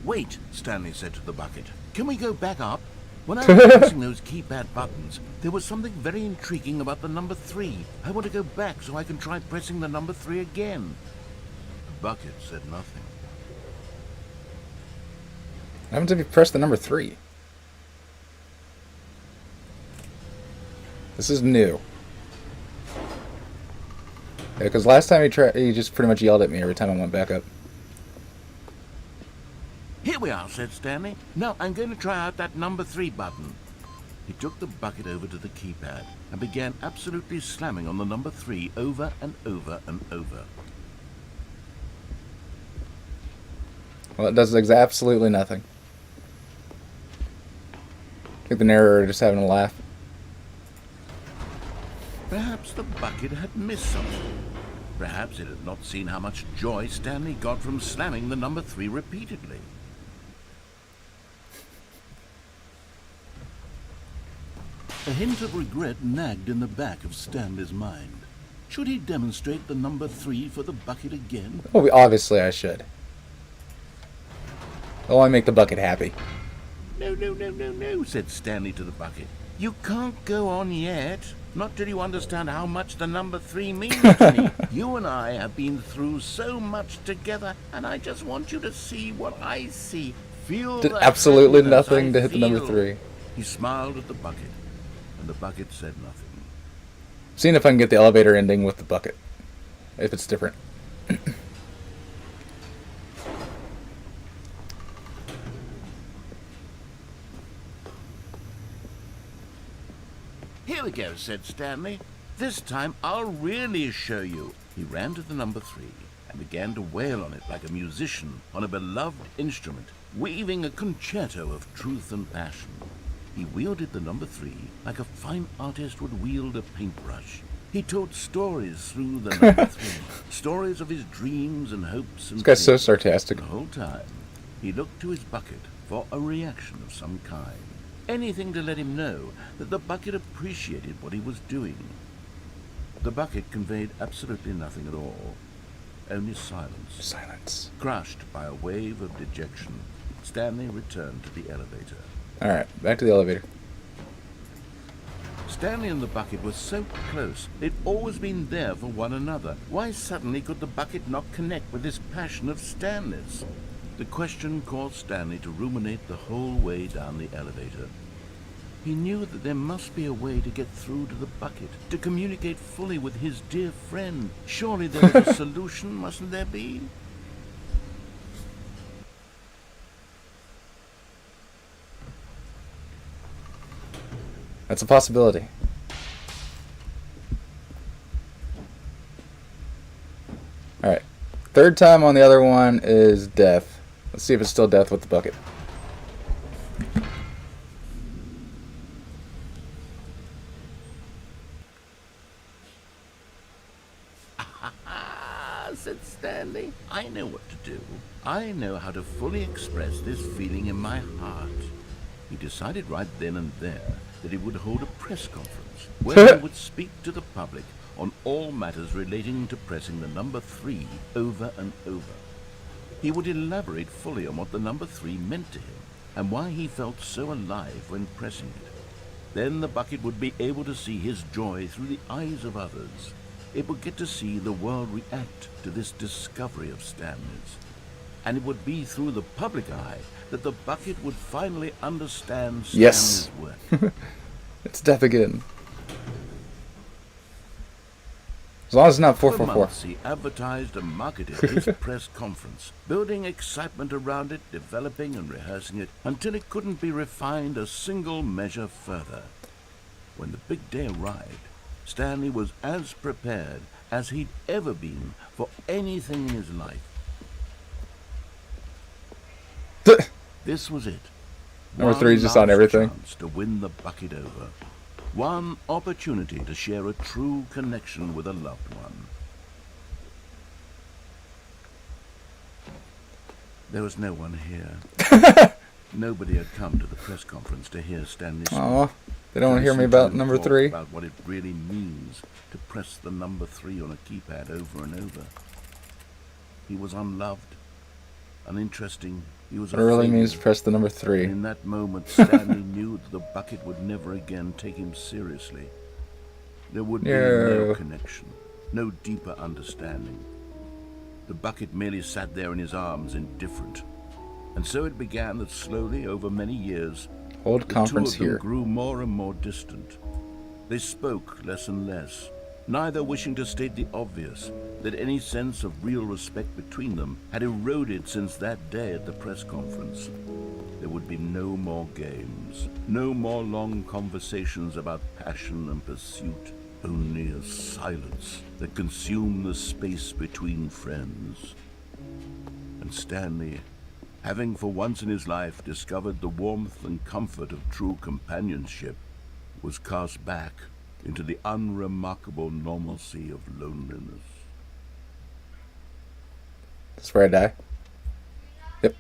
Wait, Stanley said to the bucket. Can we go back up? When I was pressing those keypad buttons, there was something very intriguing about the number 3. I want to go back so I can try pressing the number 3 again. The bucket said nothing. What happens if you press the number 3? This is new. Yeah, because last time he just pretty much yelled at me every time I went back up. Here we are, said Stanley. Now I'm going to try out that number 3 button. He took the bucket over to the keypad and began absolutely slamming on the number 3 over and over and over. Well, it does absolutely nothing. I think the narrator just having a laugh. Perhaps the bucket had missed something. Perhaps it had not seen how much joy Stanley got from slamming the number 3 repeatedly. A hint of regret nagged in the back of Stanley's mind. Should he demonstrate the number 3 for the bucket again? Well, obviously I should. I'll only make the bucket happy. No, no, no, no, no, said Stanley to the bucket. You can't go on yet. Not till you understand how much the number 3 means to me. You and I have been through so much together, and I just want you to see what I see. Feel Did the absolutely happiness nothing I to hit the number feel. 3. He smiled at the bucket, and the bucket said nothing. Seeing if I can get the elevator ending with the bucket. If it's different. Here we go, said Stanley. This time I'll really show you. He ran to the number 3 and began to wail on it like a musician on a beloved instrument, weaving a concerto of truth and passion. He wielded the number 3 like a fine artist would wield a paintbrush. He told stories through the number 3. Stories of his dreams and hopes and This guy's so fears. sarcastic. The whole time, he looked to his bucket for a reaction of some kind. Anything to let him know that the bucket appreciated what he was doing. The bucket conveyed absolutely nothing at all. Only silence. Silence. Crushed by a wave of dejection, Stanley returned to the elevator. Alright, back to the elevator. Stanley and the bucket were so close. They'd always been there for one another. Why suddenly could the bucket not connect with this passion of Stanley's? The question caused Stanley to ruminate the whole way down the elevator. He knew that there must be a way to get through to the bucket, to communicate fully with his dear friend. Surely there was a solution, mustn't there be? That's a possibility. Alright. Third time on the other one is death. Let's see if it's still death with the bucket. Said Stanley. I know what to do. I know how to fully express this feeling in my heart. He decided right then and there that he would hold a press conference where he would speak to the public on all matters relating to pressing the number 3 over and over. He would elaborate fully on what the number 3 meant to him and why he felt so alive when pressing it. Then the bucket would be able to see his joy through the eyes of others. It would get to see the world react to this discovery of Stanley's. And it would be through the public eye that the bucket would finally understand Stanley's Yes. work. It's death again. As long as it's not For 444. months, he advertised and marketed his press conference, building excitement around it, developing and rehearsing it, until it couldn't be refined a single measure further. When the big day arrived, Stanley was as prepared as he'd ever been for anything in his life. This was it. Number 3 is just One on last everything. chance to win the bucket over. One opportunity to share a true connection with a loved one. There was no one here. Nobody had come to the press conference to hear Stanley speak. Aw, they don't want to hear me listen to about him number talk 3. About what it really means to press the number 3 on a keypad over and over. He was unloved, uninteresting. He was It really failure. means to press the number 3. In that moment, Stanley knew that the bucket would never again take him seriously. There would be no No. connection, no deeper understanding. The bucket merely sat there in his arms, indifferent. And so it began that slowly, over many years, Hold the conference two of them here. grew more and more distant. They spoke less and less, neither wishing to state the obvious, that any sense of real respect between them had eroded since that day at the press conference. There would be no more games, no more long conversations about passion and pursuit, only a silence that consumed the space between friends. And Stanley, having for once in his life discovered the warmth and comfort of true companionship, was cast back into the unremarkable normalcy of loneliness. That's where I die. Yep.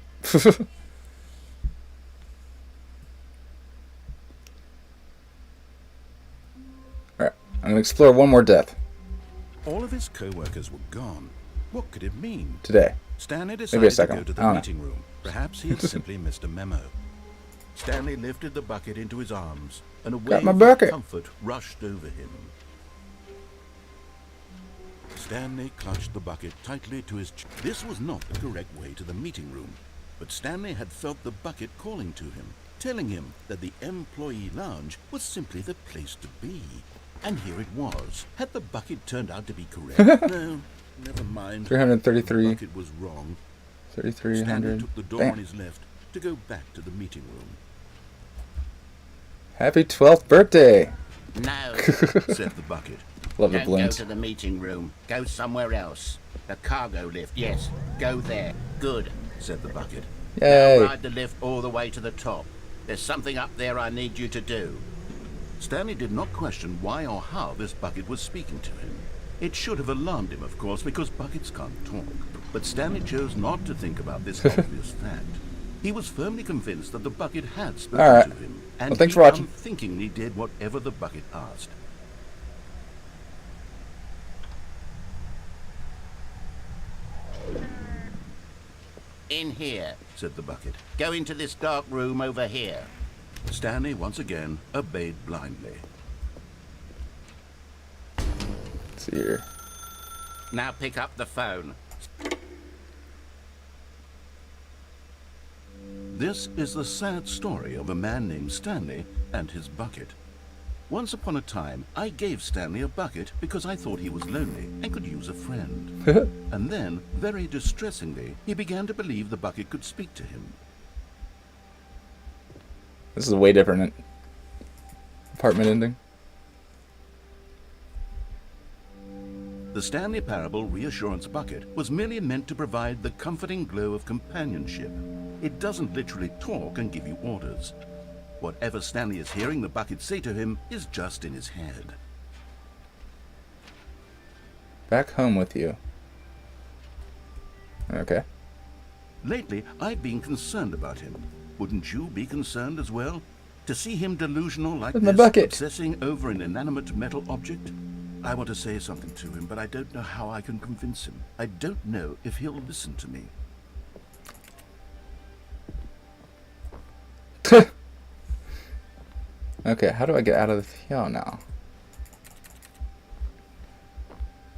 Alright, I'm going to explore one more death All of his co-workers were gone. What could it mean? today. Stanley Maybe a decided to second go to one. the I don't know. meeting room. Perhaps he had simply missed a memo. Stanley lifted the bucket into his arms, and a wave my of bucket. comfort rushed over him. Stanley clutched the bucket tightly to his chest. This was not the correct way to the meeting room, but Stanley had felt the bucket calling to him, telling him that the employee lounge was simply the place to be. And here it was. Had the bucket turned out to be correct? No, never mind. 333. The bucket was wrong. Stanley 3,300. took the door Bam. on his left to go back to the meeting room. Happy 12th birthday! No, Said the bucket. Love the don't go balloons. to the meeting room. Go somewhere else. The cargo lift, yes. Go there. Good. Said the bucket. Yay! Ride the lift all the way to the top. There's something up there I need you to do. Stanley did not question why or how this bucket was speaking to him. It should have alarmed him, of course, because buckets can't talk. But Stanley chose not to think about this obvious fact. He was firmly convinced that the bucket had spoken to him, and thanks he for watching. unthinkingly did whatever the bucket asked. In here, said the bucket. Go into this dark room over here. Stanley once again obeyed blindly. Let's see here. Now pick up the phone. This is the sad story of a man named Stanley and his bucket. Once upon a time, I gave Stanley a bucket because I thought he was lonely and could use a friend. And then, very distressingly, he began to believe the bucket could speak to him. This is a way different apartment ending. The Stanley Parable Reassurance Bucket was merely meant to provide the comforting glow of companionship. It doesn't literally talk and give you orders. Whatever Stanley is hearing the bucket say to him is just in his head. Back home with you. Okay. Lately, I've been concerned about him. Wouldn't you be concerned as well? To see him delusional like With my this, bucket. obsessing over an inanimate metal object? I want to say something to him, but I don't know how I can convince him. I don't know if he'll listen to me. Okay, how do I get out of here now?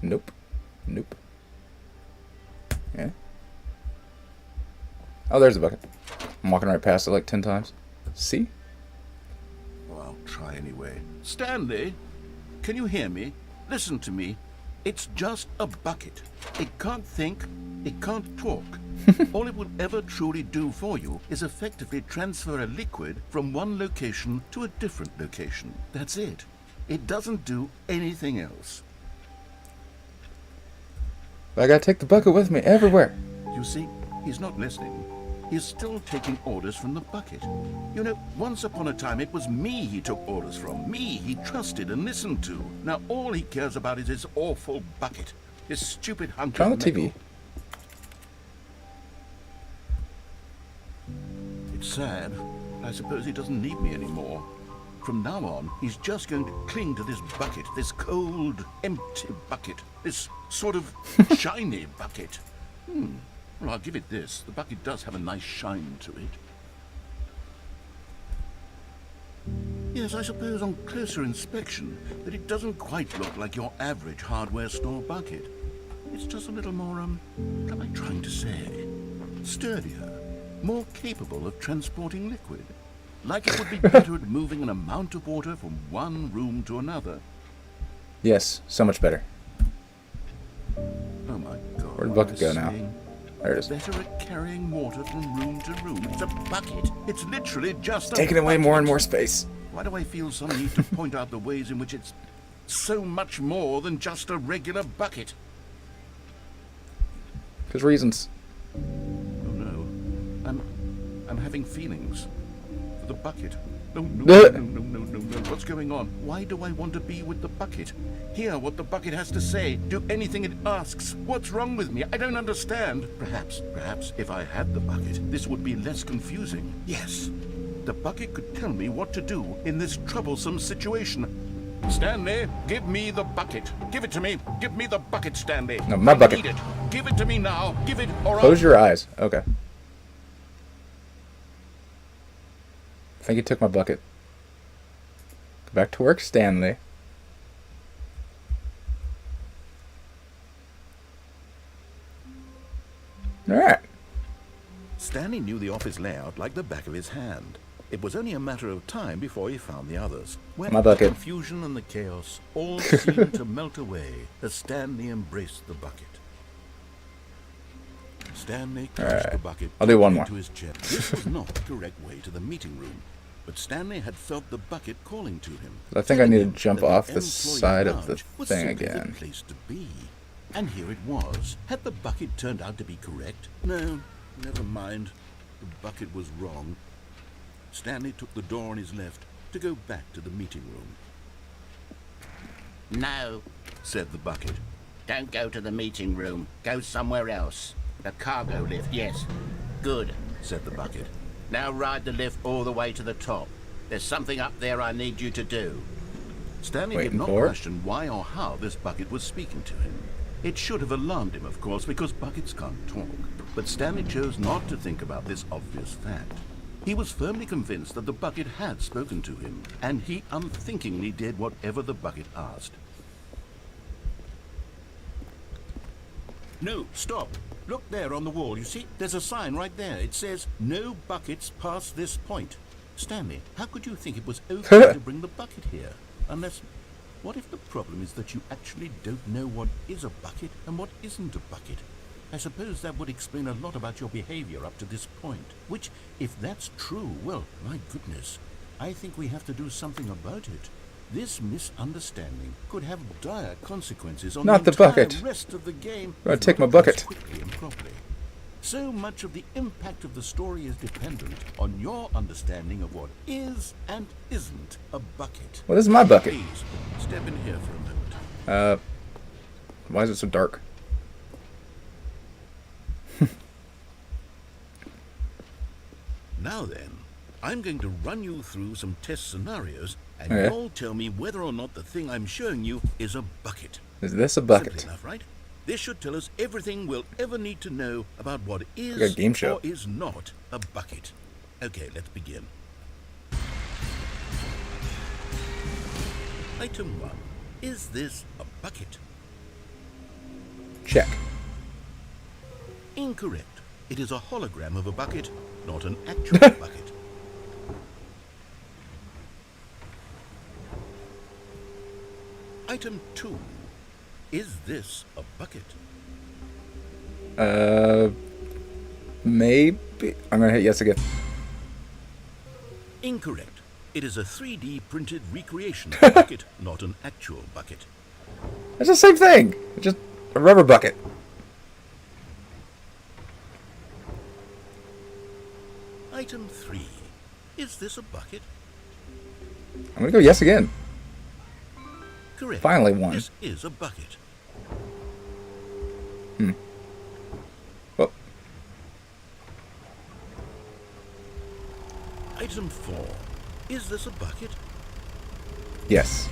Nope. Nope. Yeah. Oh, there's a bucket. I'm walking right past it like 10 times. See? Well, I'll try anyway. Stanley, can you hear me? Listen to me. It's just a bucket. It can't think. It can't talk. All it will ever truly do for you is effectively transfer a liquid from one location to a different location. That's it. It doesn't do anything else. I gotta take the bucket with me everywhere. You see, he's not listening. He's still taking orders from the bucket. You know, once upon a time it was me he took orders from. Me he trusted and listened to. Now all he cares about is his awful bucket. His stupid hunk Turn on of the TV. metal. It's sad. I suppose he doesn't need me anymore. From now on, he's just going to cling to this bucket, this cold, empty bucket, this sort of shiny bucket. Well, I'll give it this. The bucket does have a nice shine to it. Yes, I suppose on closer inspection that it doesn't quite look like your average hardware store bucket. It's just a little more, what am I trying to say? Sturdier, more capable of transporting liquid. Like it would be better at moving an amount of water from one room to another. Yes, so much better. Oh my God. Where'd the bucket go I was now? saying, There it is. better at carrying water from room to room. It's a bucket. It's literally just a Taking away bucket. more and more space. Why do I feel some need to point out the ways in which it's so much more than just a regular bucket? Because reasons. Oh no. I'm having feelings. For the bucket. No. What's going on? Why do I want to be with the bucket? Hear what the bucket has to say. Do anything it asks. What's wrong with me? I don't understand. Perhaps, if I had the bucket, this would be less confusing. Yes. The bucket could tell me what to do in this troublesome situation. Stanley, give me the bucket. Give it to me. Give me the bucket, Stanley. No, my bucket. I need it. Give it to me now. Give it or Close your eyes. Okay. I think he took my bucket. Go back to work, Stanley. Alright. Stanley knew the office layout like the back of his hand. It was only a matter of time before he found the others. When My the bucket. confusion and the chaos all seemed to melt away as Stanley embraced the bucket. Stanley crushed the bucket I'll do one more. into his chest. This was not the correct way to the meeting room, but Stanley had felt the bucket calling to him. I think I need to telling him jump that off the the employee side of the lounge was thing simply again. the place to be. And here it was. Had the bucket turned out to be correct? No, never mind. The bucket was wrong. Stanley took the door on his left, to go back to the meeting room. No, Said the bucket. don't go to the meeting room. Go somewhere else. The cargo lift, yes. Good. Said the bucket. Now ride the lift all the way to the top. There's something up there I need you to do. Stanley did Waiting not for it. question why or how this bucket was speaking to him. It should have alarmed him, of course, because buckets can't talk. But Stanley chose not to think about this obvious fact. He was firmly convinced that the bucket had spoken to him, and he unthinkingly did whatever the bucket asked. No, stop. Look there on the wall. You see, there's a sign right there. It says, "No buckets past this point." Stanley, how could you think it was okay to bring the bucket here? Unless, what if the problem is that you actually don't know what is a bucket and what isn't a bucket? I suppose that would explain a lot about your behavior up to this point. Which, if that's true, well, my goodness, I think we have to do something about it. This misunderstanding could have dire consequences on Not the the entire bucket. rest of the game. Right, if take not my bucket. addressed quickly and properly. So much of the impact of the story is dependent on your understanding of what is and isn't a bucket. Well, this is my bucket. Please, step in here for a moment. Why is it so dark? Now then, I'm going to run you through some test scenarios, and Okay. you'll tell me whether or not the thing I'm showing you is a bucket. Is this a Simple bucket? enough, right? This should tell us everything we'll ever need to know about what is Like a game show. or is not a bucket. Okay, let's begin. Item 1. Is this a bucket? Check. Incorrect. It is a hologram of a bucket, not an actual bucket. Item 2. Is this a bucket? Maybe. I'm gonna hit yes again. Incorrect. It is a 3D printed recreation of a bucket, not an actual bucket. It's the same thing. It's just a rubber bucket. Item 3. Is this a bucket? I'm gonna go yes again. Correct. Finally one. This is a bucket. Oh, Item 4. Is this a bucket? yes.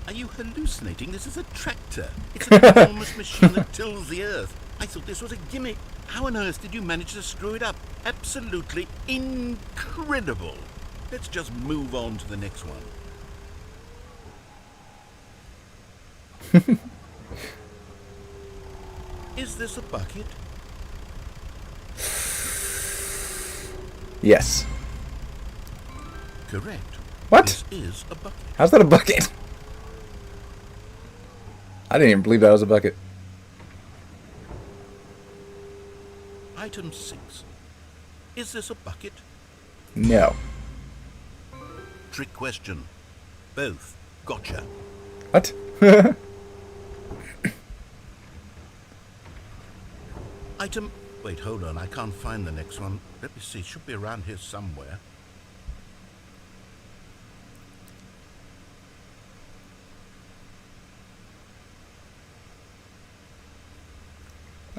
Are you hallucinating? This is a tractor. It's an enormous machine that tills the earth. I thought this was a gimmick. How on earth did you manage to screw it up? Absolutely incredible. Let's just move on to the next one. Is this a bucket? Yes. Correct. What? This is a bucket. How's that a bucket? I didn't even believe that was a bucket. Item 6. Is this a bucket? No. Trick question. Both. Gotcha. What? Item... Wait, hold on. I can't find the next one. Let me see. It should be around here somewhere.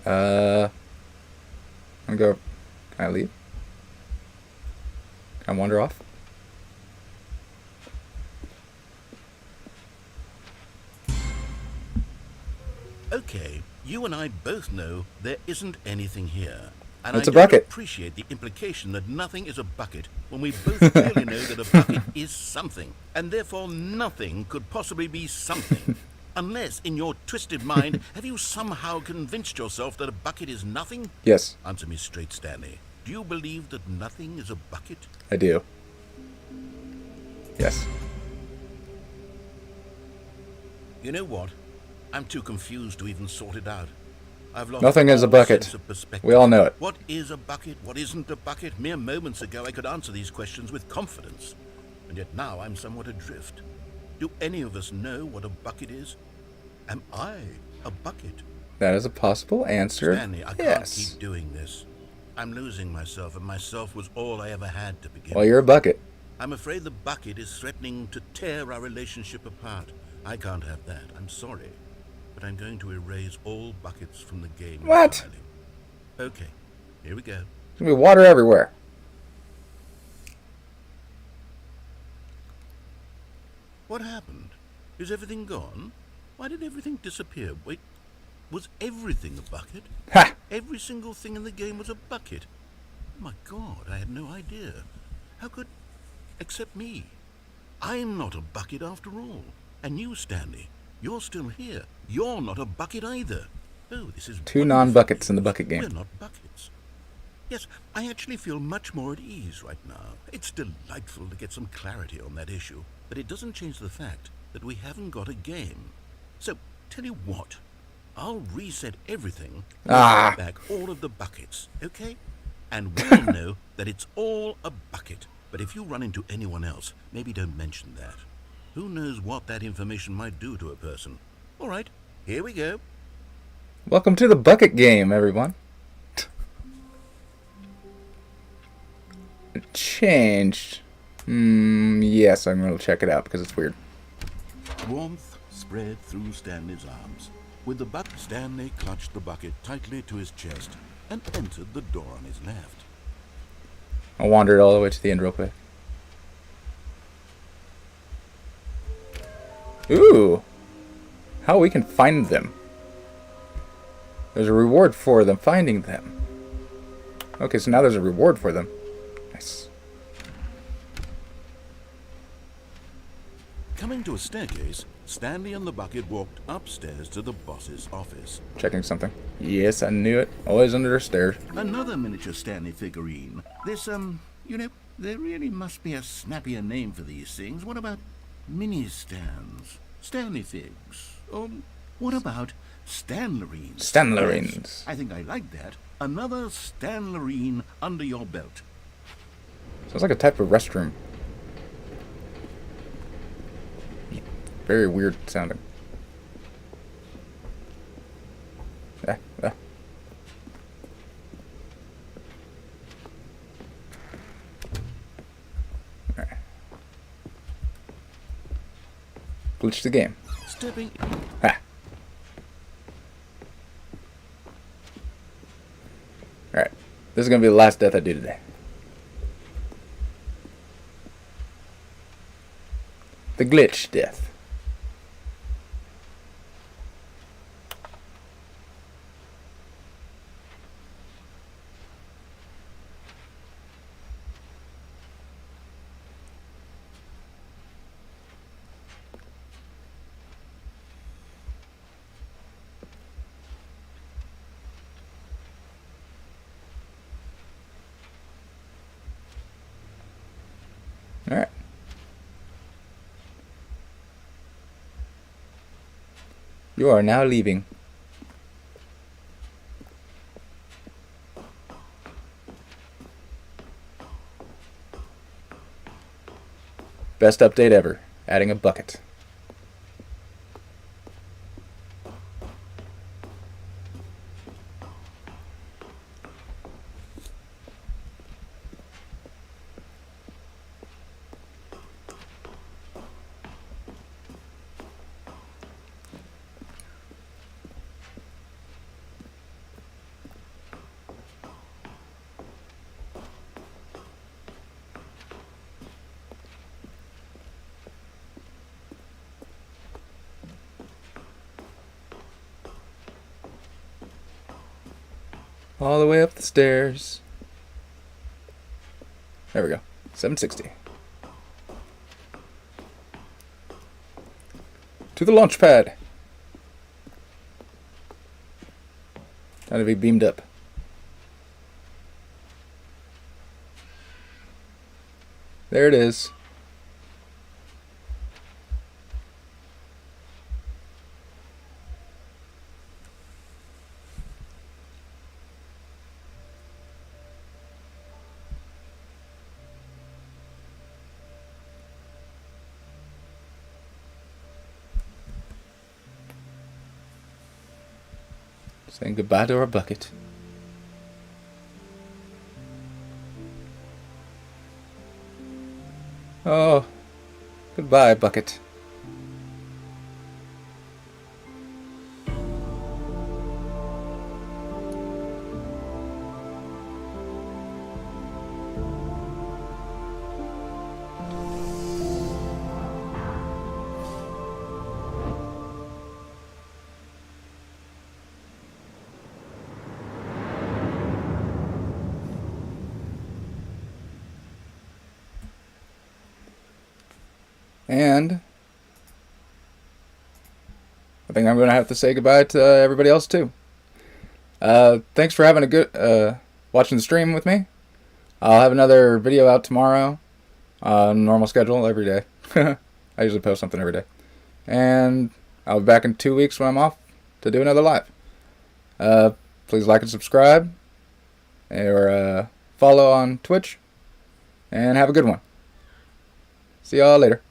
I'm gonna go. Can I leave? Can I wander off? Okay, you and I both know there isn't anything here. And It's I a don't bucket. appreciate the implication that nothing is a bucket when we both clearly know that a bucket is something, and therefore nothing could possibly be something. Unless, in your twisted mind, have you somehow convinced yourself that a bucket is nothing? Yes, Answer me straight, Stanley. Do you believe that nothing is a bucket? I do. Yes. You know what? I'm too confused to even sort it out. I've lost Nothing is a all bucket. sense of perspective. We all know it. What is a bucket? What isn't a bucket? Mere moments ago I could answer these questions with confidence. And yet now I'm somewhat adrift. Do any of us know what a bucket is? Am I a bucket? That is a possible answer. Stanley, I can't Yes. keep doing this. I'm losing myself, and myself was all I ever had to begin Well, you're a bucket. I'm afraid the bucket is threatening to tear our relationship apart. I can't have that. I'm sorry. But I'm going to erase all buckets from the game What? entirely. Okay, here we go. There's gonna be water everywhere. What happened? Is everything gone? Why did everything disappear? Wait, was everything a bucket? Ha! Every single thing in the game was a bucket. My God, I had no idea. How could... Except me. I'm not a bucket after all. And you, Stanley, you're still here. You're not a bucket either. Oh, this is Two wonderful non-buckets in the news. bucket game. We're not buckets. Yes, I actually feel much more at ease right now. It's delightful to get some clarity on that issue, but it doesn't change the fact that we haven't got a game. So, tell you what, I'll reset everything and get back all of the buckets, okay? And we'll know that it's all a bucket. But if you run into anyone else, maybe don't mention that. Who knows what that information might do to a person. All right, here we go. Welcome to the bucket game, everyone. It changed. Yes, I'm going to check it out because it's weird. Warmth spread through Stanley's arms. With the bucket, Stanley clutched the bucket tightly to his chest and entered the door on his left. I'll wander all the way to the end real quick. Ooh! How we can find them. There's a reward for them finding them. Okay, so now there's a reward for them. Nice. Coming to a staircase, Stanley and the bucket walked upstairs to the boss's office. Checking something. Yes, I knew it. Always under the stairs. Another miniature Stanley figurine. This, you know, there really must be a snappier name for these things. What about mini-stands? Stanley figs? Or what about Stanlerines? Stanlerines. Yes, I think I like that. Another Stanlerine under your belt. Sounds like a type of restroom. Very weird sounding. Ah. Alright. Glitch the game. Stepping Ah. Alright. This is gonna be the last death I do today. The glitch death. Alright. You are now leaving. Best update ever. Adding a bucket. All the way up the stairs. There we go. 760. To the launch pad. Time to be beamed up. There it is. Saying goodbye to our bucket. Oh, goodbye, Bucket. And I think I'm going to have to say goodbye to everybody else too. Thanks for having a good watching the stream with me. I'll have another video out tomorrow. Normal schedule every day. I usually post something every day. And I'll be back in 2 weeks when I'm off to do another live. Please like and subscribe. Or follow on Twitch. And have a good one. See y'all later.